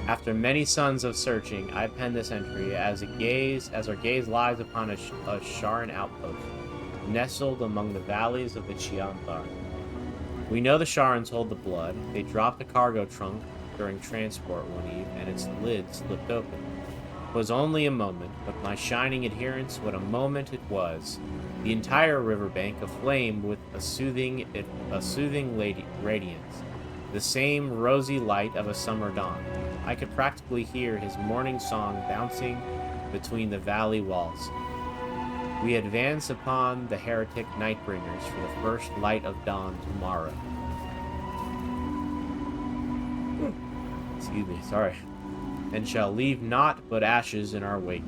After many suns of searching, I pen this entry as our gaze lies upon a Sharan outpost, nestled among the valleys of the Chianthar. We know the Sharans hold the blood. They dropped a cargo trunk during transport one eve, and its lid slipped open. It was only a moment, but my shining adherents, what a moment it was. The entire riverbank aflame with a soothing radiance, the same rosy light of a summer dawn. I could practically hear his morning song bouncing between the valley walls. We advance upon the heretic Nightbringers for the first light of dawn tomorrow. Excuse me, sorry. And shall leave naught but ashes in our wake.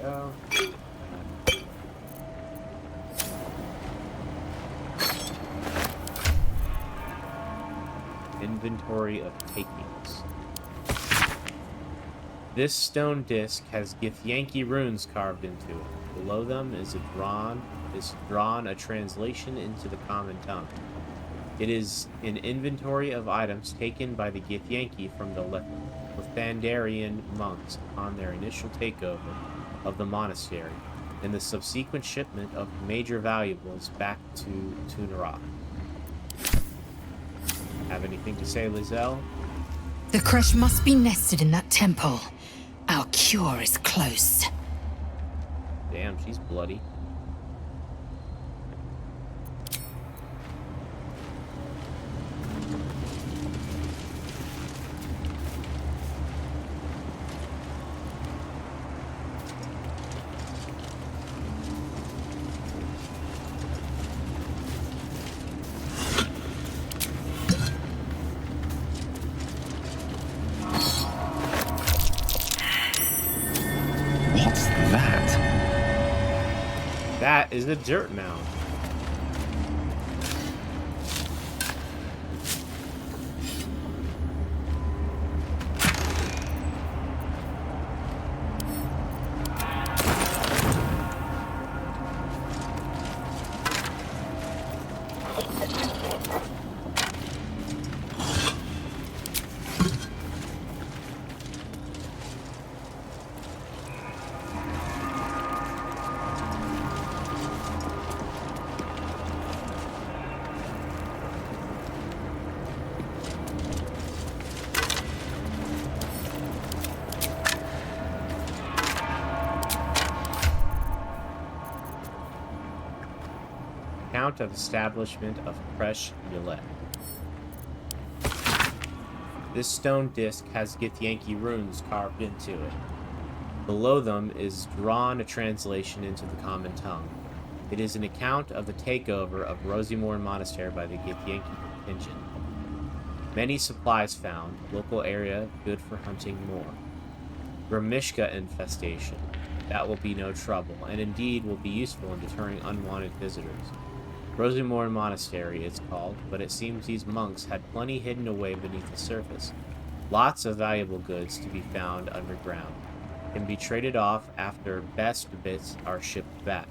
Go. Inventory of takings. This stone disc has Gith-Yankee runes carved into it. Below them is drawn a translation into the common tongue. It is an inventory of items taken by the Gith-Yankee from the Lathanderian monks upon their initial takeover of the monastery, and the subsequent shipment of major valuables back to Tunarak. Have anything to say, Lae'zel? The crush must be nested in that temple. Our cure is close. Damn, she's bloody. That is a dirt mound. Of establishment of Kresh Millet. This stone disc has Gith-Yankee runes carved into it. Below them is drawn a translation into the common tongue. It is an account of the takeover of Rosimorn Monastery by the Gith-Yankee contingent. Many supplies found, local area good for hunting more. Grimishka infestation. That will be no trouble, and indeed will be useful in deterring unwanted visitors. Rosemore Monastery, it's called, but it seems these monks had plenty hidden away beneath the surface. Lots of valuable goods to be found underground. Can be traded off after best bits are shipped back.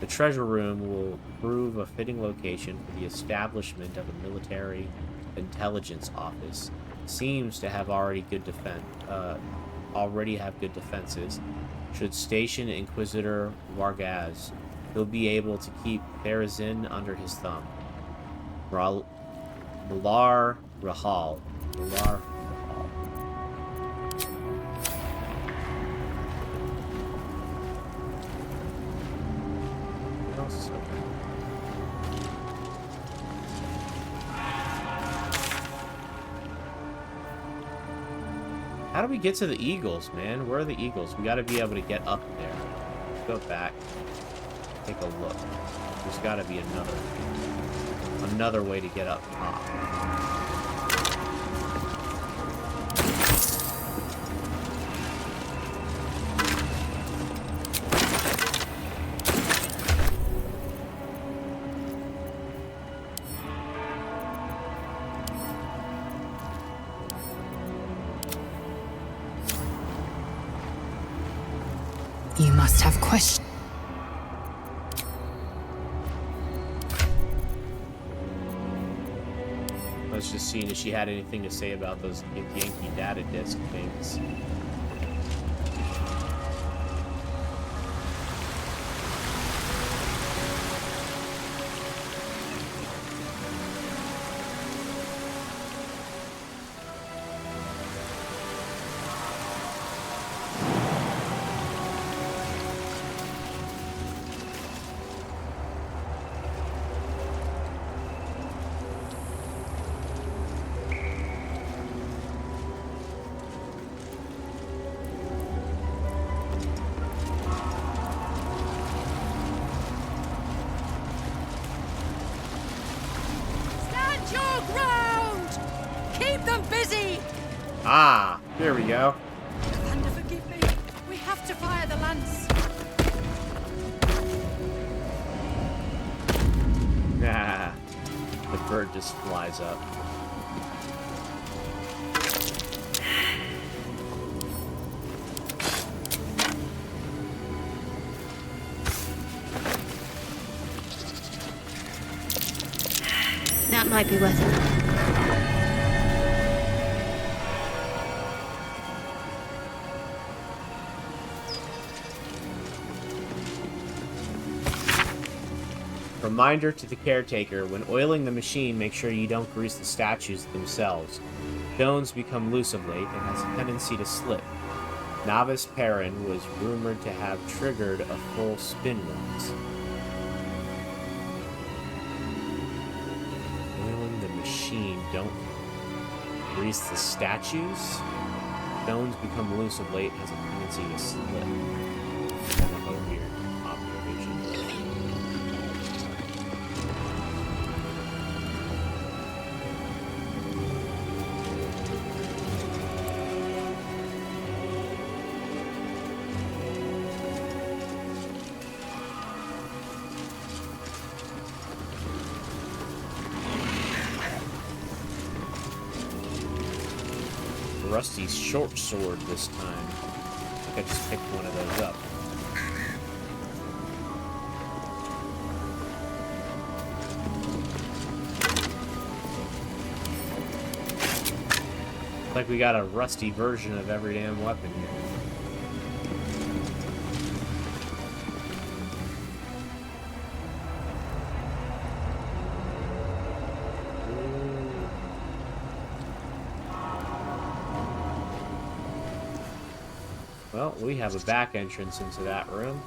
The treasure room will prove a fitting location for the establishment of a military intelligence office. Seems to have already have good defenses. Should station Inquisitor Wargaz, he'll be able to keep Therazin under his thumb. Malar Rahal. How do we get to the eagles, man? Where are the eagles? We gotta be able to get up there. Let's go back. Take a look. There's gotta be another way to get up top. You must have questions. I was just seeing if she had anything to say about those Yankee data disk things. Ah, there we go. Lathander, forgive me. We have to fire the lance. Nah, the bird just flies up. That might be worth it. Reminder to the caretaker, when oiling the machine, make sure you don't grease the statues themselves. Stones become loose of late and has a tendency to slip. Novice Perrin was rumored to have triggered a full spin once. Oiling the machine, don't grease the statues. Stones become loose of late and has a tendency to slip. Kind of a weird observation. Rusty's short sword this time. I think I just picked one of those up. Like we got a rusty version of every damn weapon here. Well, we have a back entrance into that room.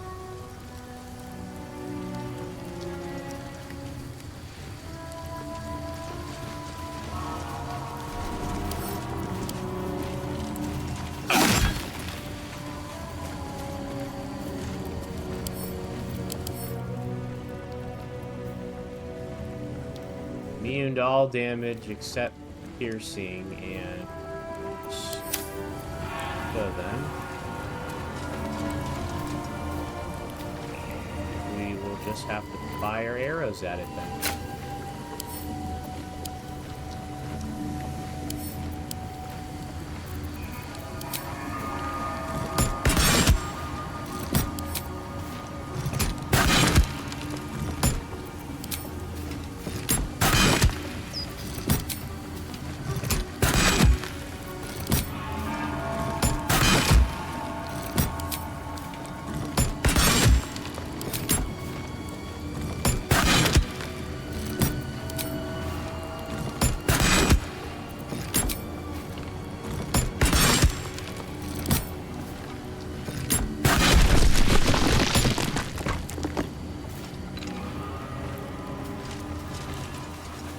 Immune to all damage except piercing and... So then... just have to fire arrows at it then.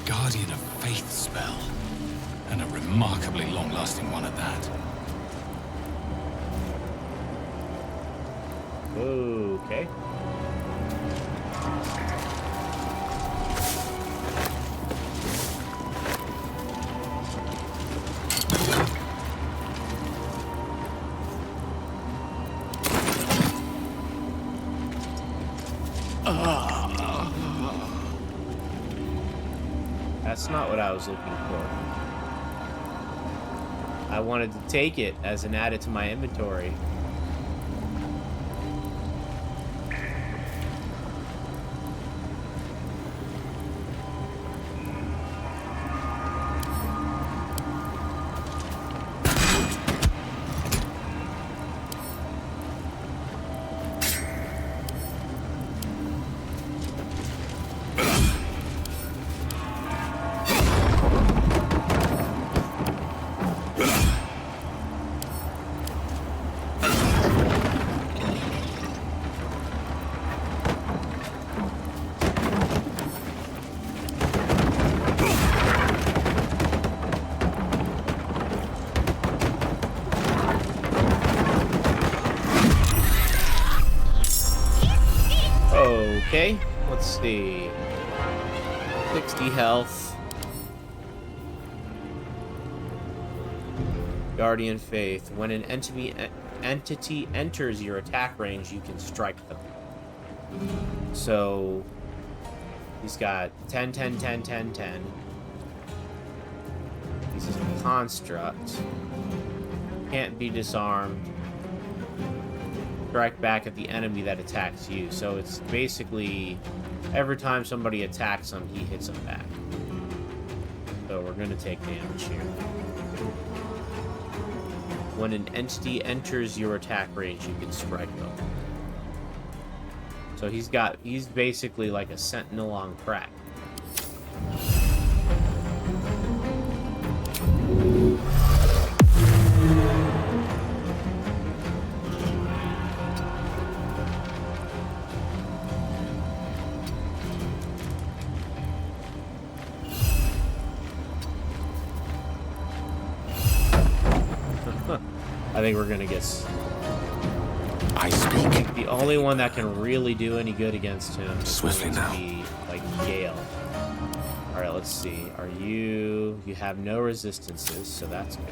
Guardian of Faith spell. And a remarkably long-lasting one at that. Okay. That's not what I was looking for. I wanted to take it as an add it to my inventory. Okay, let's see. 60 health. Guardian Faith. When an entity enters your attack range, you can strike them. So he's got 10, 10, 10, 10, 10. He's a construct. Can't be disarmed. Strike back at the enemy that attacks you. So it's basically every time somebody attacks him, he hits them back. So we're going to take damage here. When an entity enters your attack range, you can strike them. So he's basically like a sentinel on crack. I think we're gonna get... I speak. The only one that can really do any good against him Swiftly is now. be like Gale. All right, let's see. Are you? You have no resistances, so that's good.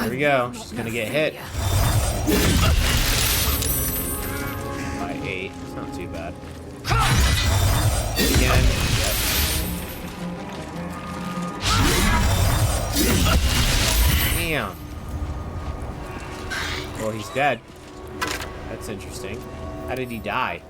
Here we go. She's gonna get hit. By 8. It's not too bad. Again. Yep. Damn. Well, he's dead. That's interesting. How did he die?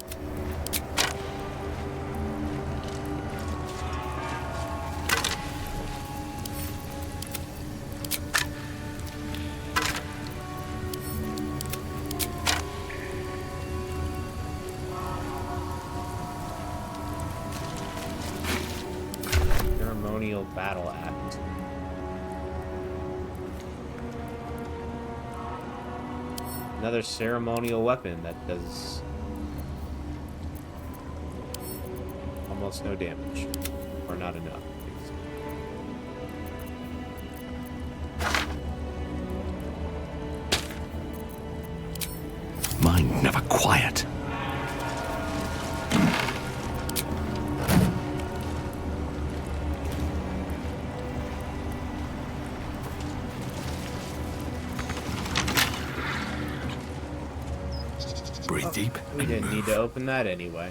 Battle Act. Another ceremonial weapon that does almost no damage. Or not enough. have a quiet. Breathe deep. We didn't need to open that anyway.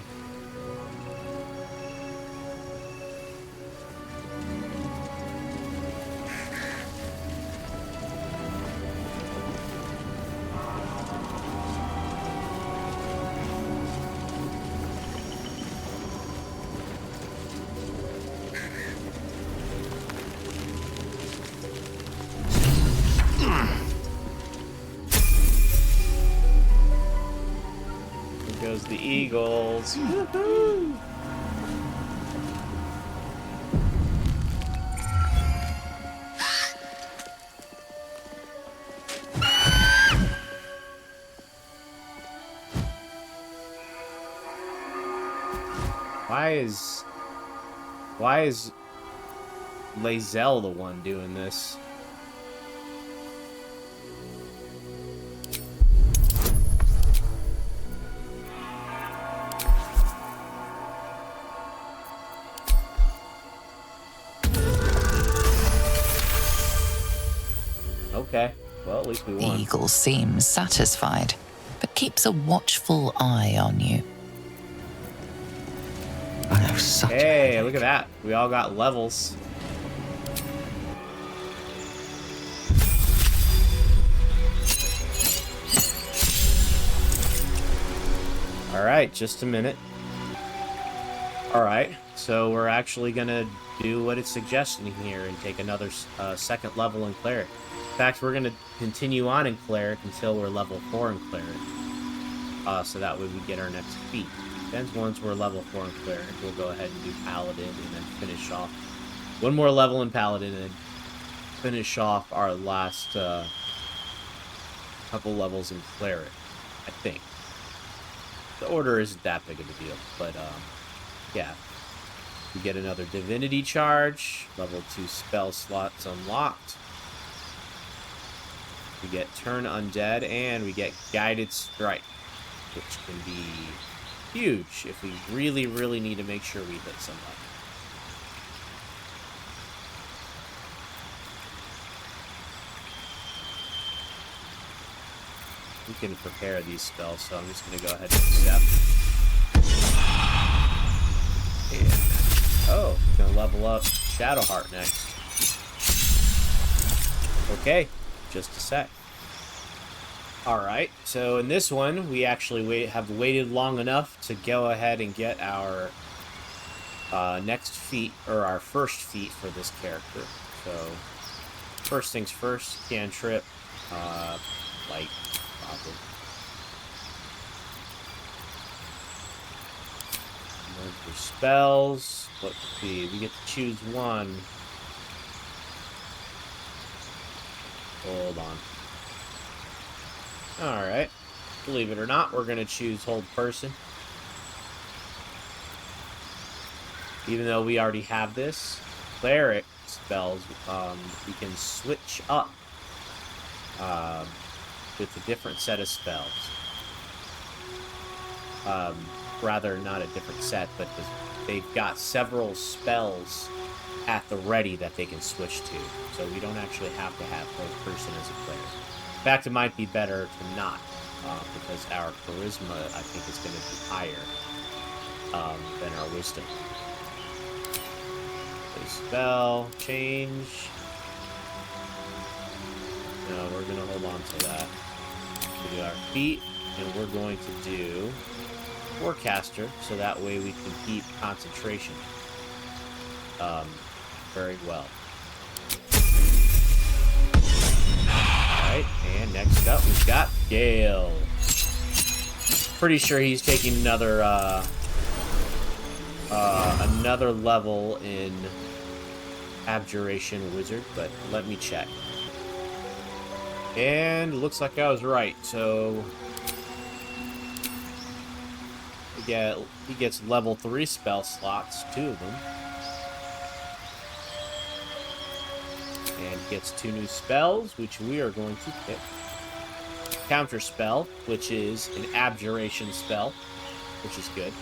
Goes the Eagles. Woohoo! Why is Lae'zel the one doing this? Okay, well, at least we won. The eagle seems satisfied, but keeps a watchful eye on you. I have such Hey, look at that. We all got levels. Alright, just a minute. Alright, so we're actually gonna do what it's suggesting here and take another second level in Cleric. In fact, we're gonna continue on in Cleric until we're level 4 in Cleric. So that way we get our next feat. Then once we're level 4 in Cleric, we'll go ahead and do Paladin and then finish off one more level in Paladin and finish off our last couple levels in Cleric, I think. The order isn't that big of a deal, but yeah. We get another Divinity charge, level 2 spell slots unlocked. We get Turn Undead, and we get Guided Strike, which can be huge if we really, really need to make sure we hit somebody. We can prepare these spells, so I'm just going to go ahead and accept. And, oh, going to level up Shadowheart next. Okay, just a sec. Alright, so in this one, we actually have waited long enough to go ahead and get our next feat, or our first feat for this character. So, first things first, cantrip, light, probably. For spells, what would be? We get to choose one. Hold on. Alright. Believe it or not, we're going to choose Hold Person. Even though we already have this. Cleric spells, we can switch up with a different set of spells. Rather, not a different set, but they've got several spells at the ready that they can switch to. So we don't actually have to have Hold Person as a player. In fact, it might be better to not, because our charisma, I think, is going to be higher than our wisdom. So spell, change. No, we're going to hold on to that. We do our feat, and we're going to do Forecaster, so that way we can keep concentration very well. Alright, and next up we've got Gale. Pretty sure he's taking another another level in Abjuration Wizard, but let me check. And looks like I was right, so he gets level 3 spell slots, 2 of them. And gets 2 new spells, which we are going to pick. counter spell, which is an abjuration spell, which is good.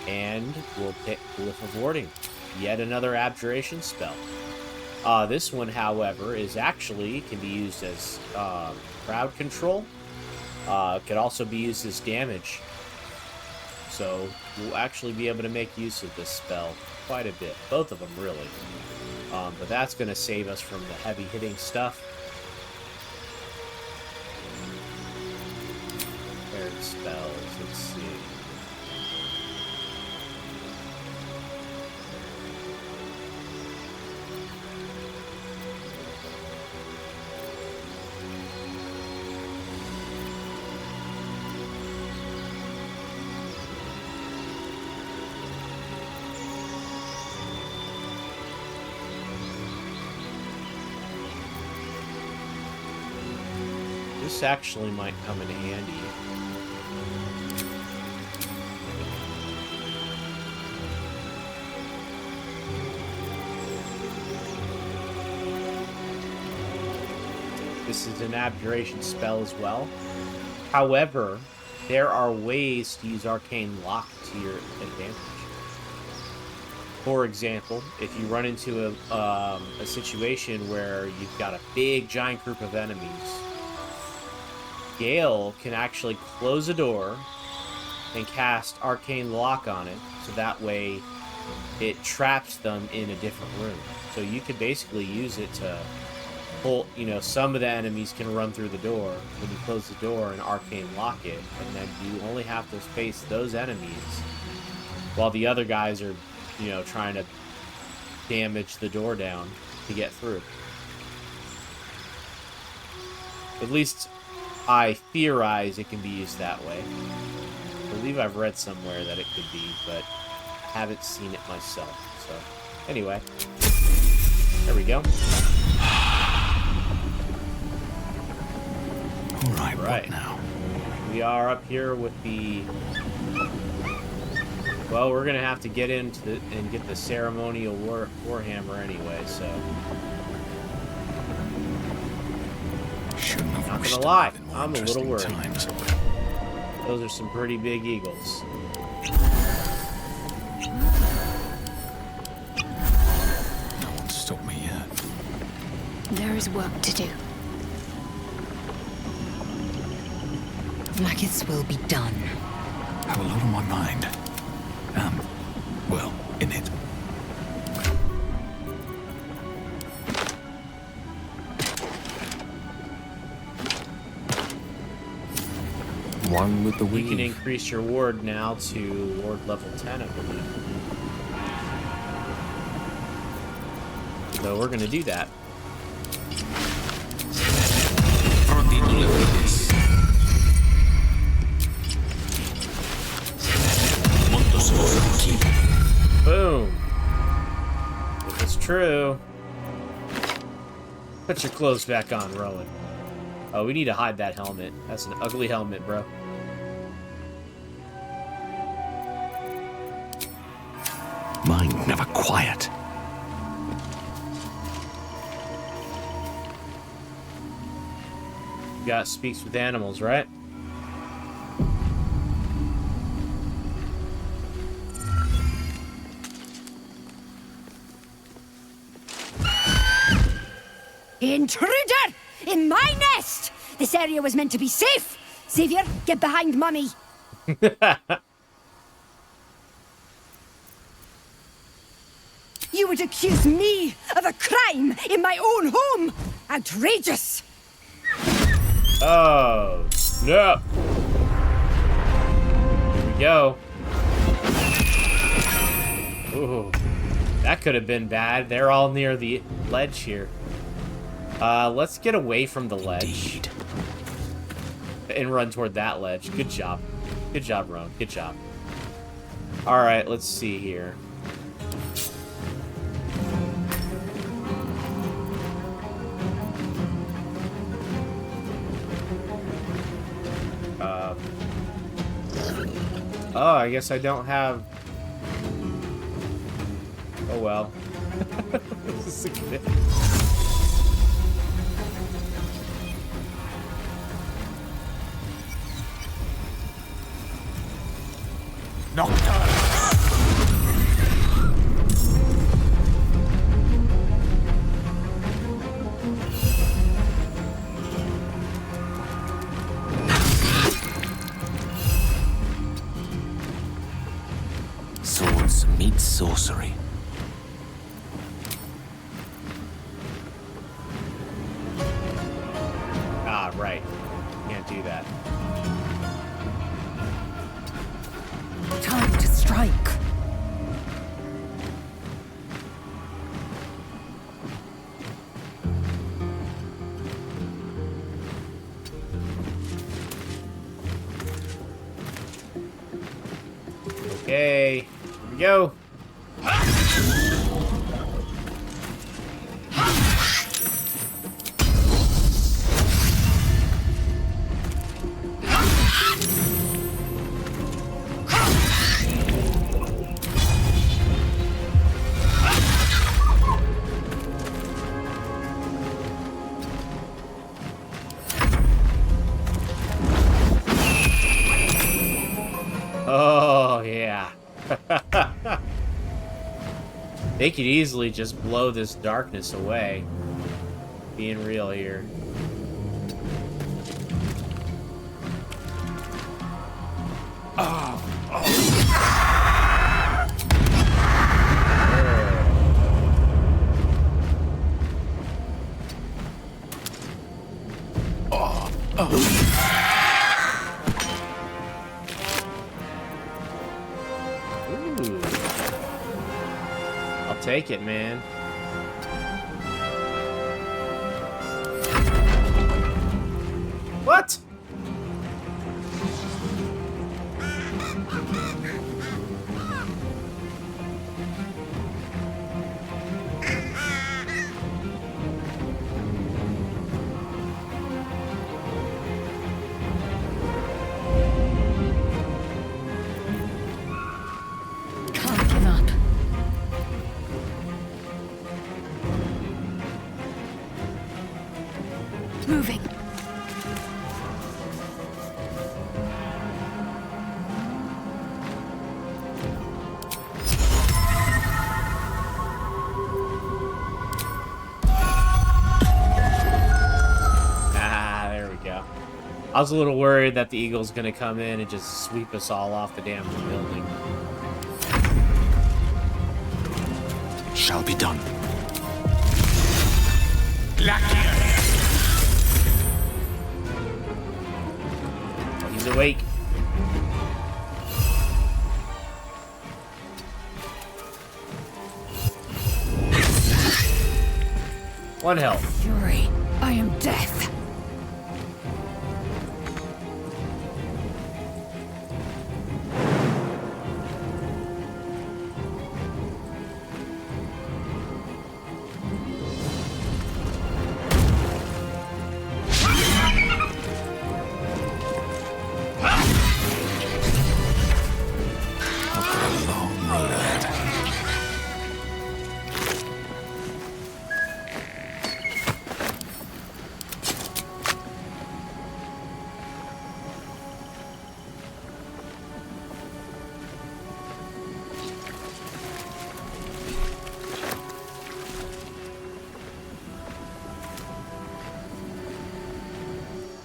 And we'll pick Glyph of Warding, yet another abjuration spell. This one, however, is actually can be used as crowd control. Could also be used as damage. So we'll actually be able to make use of this spell quite a bit. Both of them, really. But that's going to save us from the heavy hitting stuff. Paired spells, let's see. This actually might come in handy. This is an abjuration spell as well. However, there are ways to use Arcane Lock to your advantage. For example, if you run into a situation where you've got a big giant group of enemies, Gale can actually close a door and cast Arcane Lock on it, so that way it traps them in a different room. So you could basically use it to pull, you know, some of the enemies can run through the door when you close the door and Arcane Lock it, and then you only have to face those enemies while the other guys are, you know, trying to damage the door down to get through. At least I theorize it can be used that way. I believe I've read somewhere that it could be, but haven't seen it myself. So, anyway. There we go. Alright, right now. We are up here with the... Well, we're gonna have to get into and get the ceremonial warhammer anyway, so... Not gonna lie, I'm a little worried. Those are some pretty big eagles. No one's stopped me yet. There is work to do. Maggots will be done. I have a lot on my mind. Well, in it. One with the weave. You can increase your ward now to ward level 10, I believe. So we're gonna do that. Boom. If it's true. Put your clothes back on, Rowan. Oh, we need to hide that helmet. That's an ugly helmet, bro. Mind never quiet. You got speaks with animals, right? Intruder! In my nest! This area was meant to be safe! Xavier, get behind Mummy! You would accuse me of a crime in my own home! Outrageous! Oh, no! Here we go. Ooh, that could have been bad. They're all near the ledge here. Let's get away from the ledge. Indeed. And run toward that ledge. Good job. Good job, Rowan. Good job. Alright, let's see here. Oh, I guess I don't have... Oh, well. This is good. Swords meet sorcery. Ah, right. Can't do that. Time to strike. Okay, here we go. Oh, yeah. They could easily just blow this darkness away. Being real here. Ooh. I'll take it, man. What? Can't give up. Moving. Ah, there we go. I was a little worried that the eagle's gonna come in and just sweep us all off the damn building. Shall be done. He's awake. One health. Fury. I am death.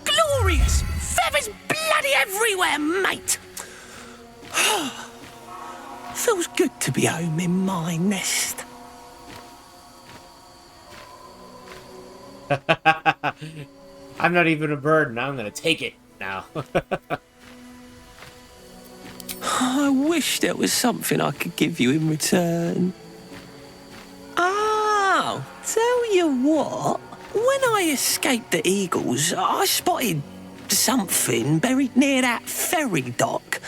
Glorious! Feathers bloody everywhere, mate! Feels good to be home in my nest. I'm not even a bird, and I'm gonna take it now. I wish there was something I could give you in return. Oh, tell you what. When I escaped the eagles, I spotted something buried near that ferry dock.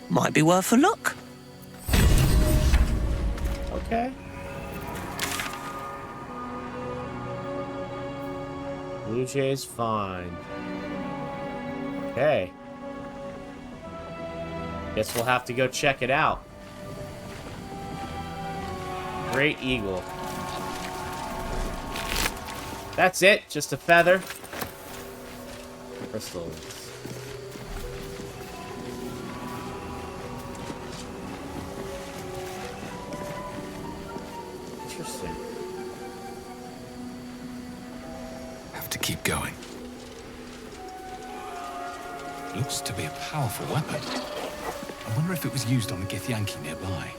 Might be worth a look. Okay. Blue Jay's fine. Okay. Guess we'll have to go check it out. Great eagle. That's it, just a feather. Crystals. keep going. Looks to be a powerful weapon. I wonder if it was used on the Githyanki nearby.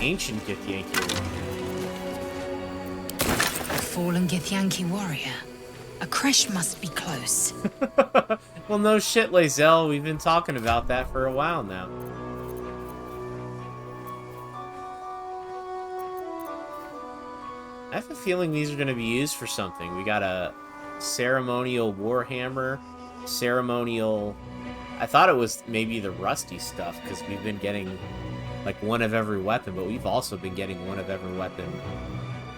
Ancient Githyanki A fallen Githyanki warrior. A creche must be close. Well, no shit, Lae'zel. We've been talking about that for a while now. I have a feeling these are going to be used for something. We got a ceremonial warhammer, ceremonial... I thought it was maybe the rusty stuff, because we've been getting like one of every weapon, but we've also been getting one of every weapon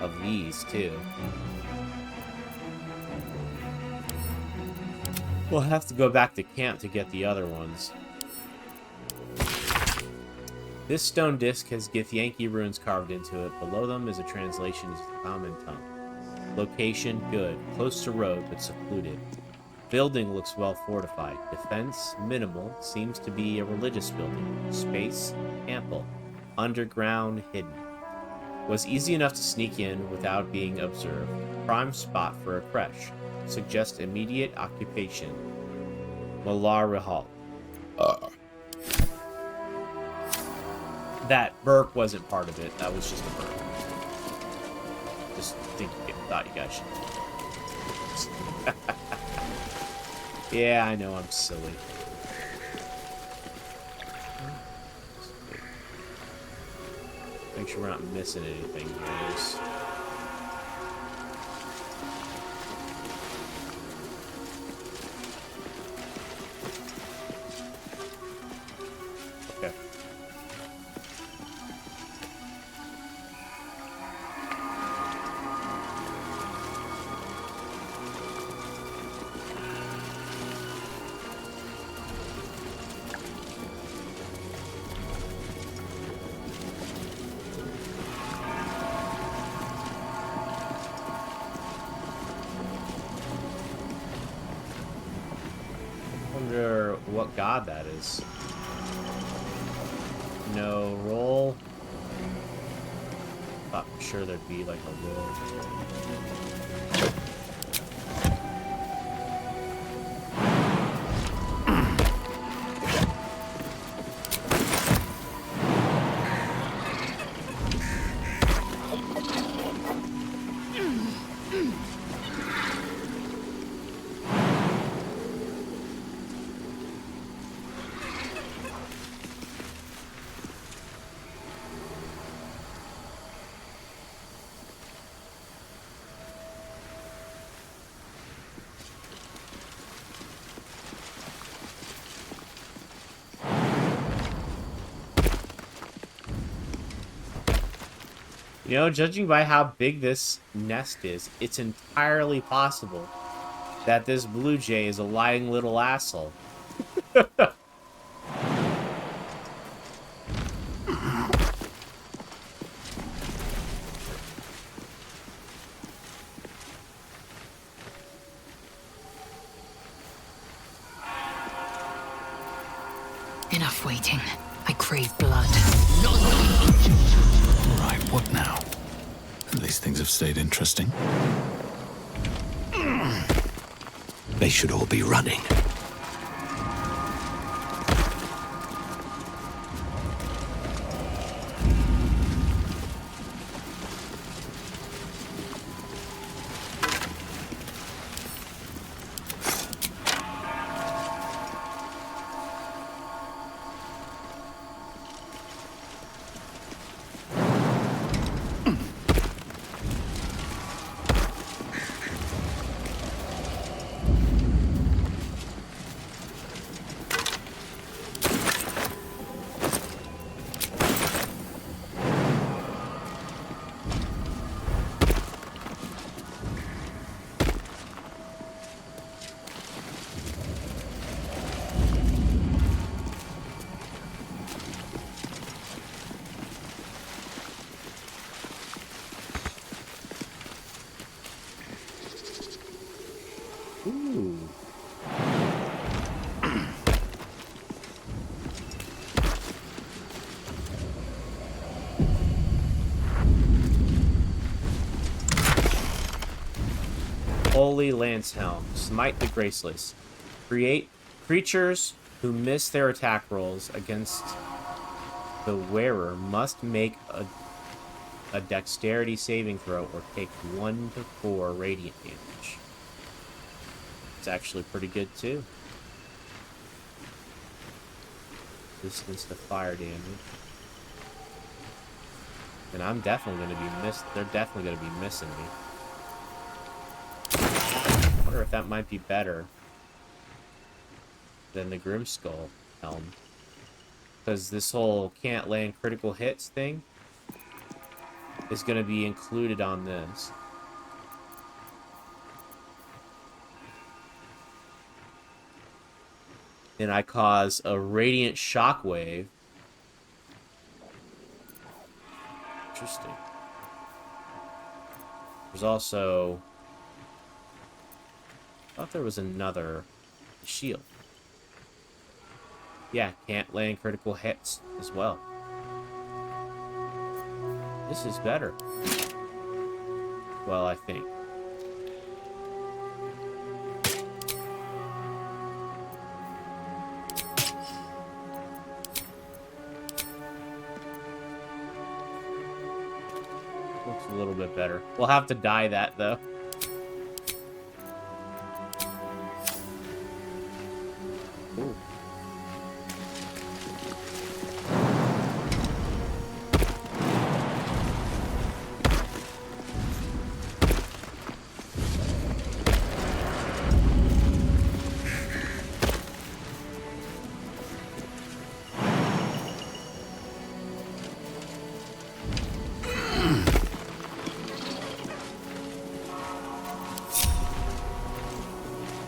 of these, too. We'll have to go back to camp to get the other ones. This stone disc has Githyanki runes carved into it. Below them is a translation into the common tongue. Location, good. Close to road, but secluded. Building looks well fortified. Defense, minimal. Seems to be a religious building. Space, ample. Underground, hidden. Was easy enough to sneak in without being observed. Prime spot for a creche. Suggests immediate occupation. Malarihal. That burp wasn't part of it. That was just a burp. Just thought you guys should. Yeah, I know I'm silly. Make sure we're not missing anything, guys. Okay. What god that is. No roll. Thought for sure there'd be like a roll. You know, judging by how big this nest is, it's entirely possible that this blue jay is a lying little asshole. Enough waiting. I crave blood. Right, what now? At least things have stayed interesting. They should all be running. Ooh. Holy Lance Helm. Smite the Graceless. Create creatures who miss their attack rolls against the wearer must make a dexterity saving throw or take 1 to 4 radiant damage. It's actually pretty good too. Resistance to fire damage. And I'm definitely going to be they're definitely going to be missing me. I wonder if that might be better than the Grimskull Helm. Because this whole can't land critical hits thing is going to be included on this. And I cause a radiant shockwave. Interesting. There's also... I thought there was another shield. Yeah, can't land critical hits as well. This is better. Well, I think. Looks a little bit better. We'll have to dye that, though. Ooh.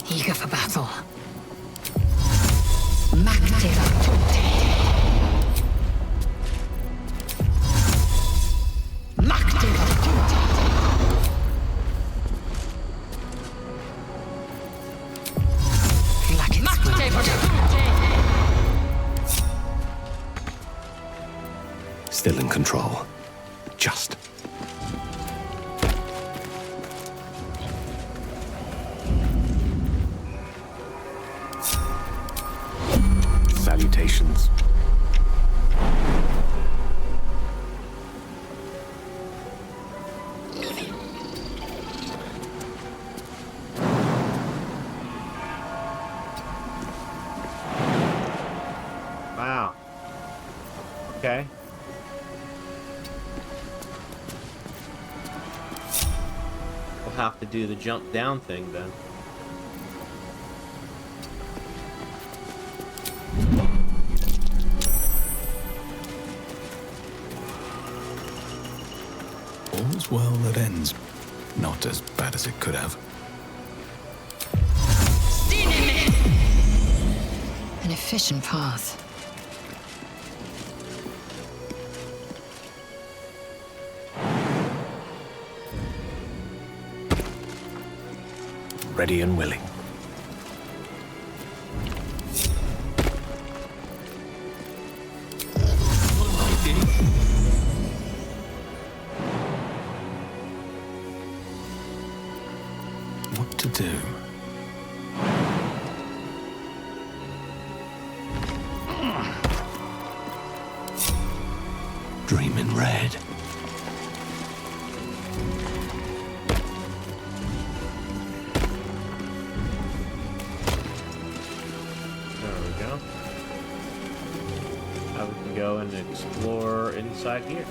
Eager for battle. Still in control. Just. Salutations. Wow. Okay. We'll have to do the jump down thing then. All's well that ends. Not as bad as it could have. An efficient path. Ready and willing. What to do? Dreaming red. There we go. Now we can go and explore inside here.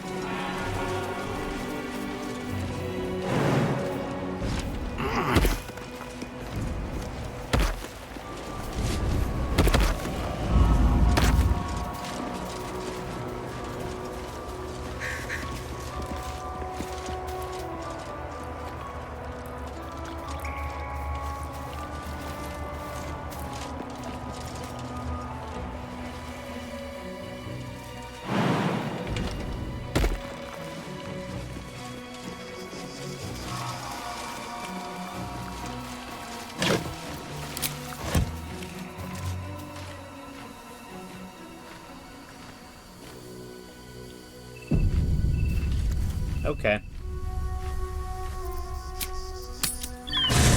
Okay.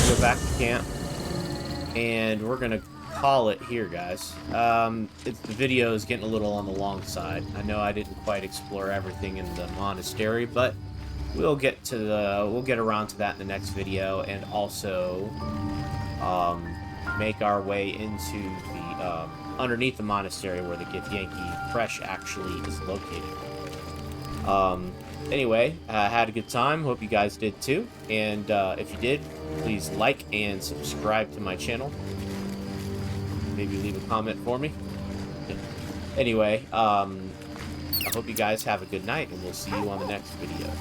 Go back to camp, and we're gonna call it here, guys. The video is getting a little on the long side. I know I didn't quite explore everything in the monastery, but we'll get around to that in the next video, and also make our way into the underneath the monastery where the Gith Fresh actually is located. Anyway, had a good time. Hope you guys did too. And if you did, please like and subscribe to my channel. Maybe leave a comment for me. Anyway, I hope you guys have a good night, and we'll see you on the next video.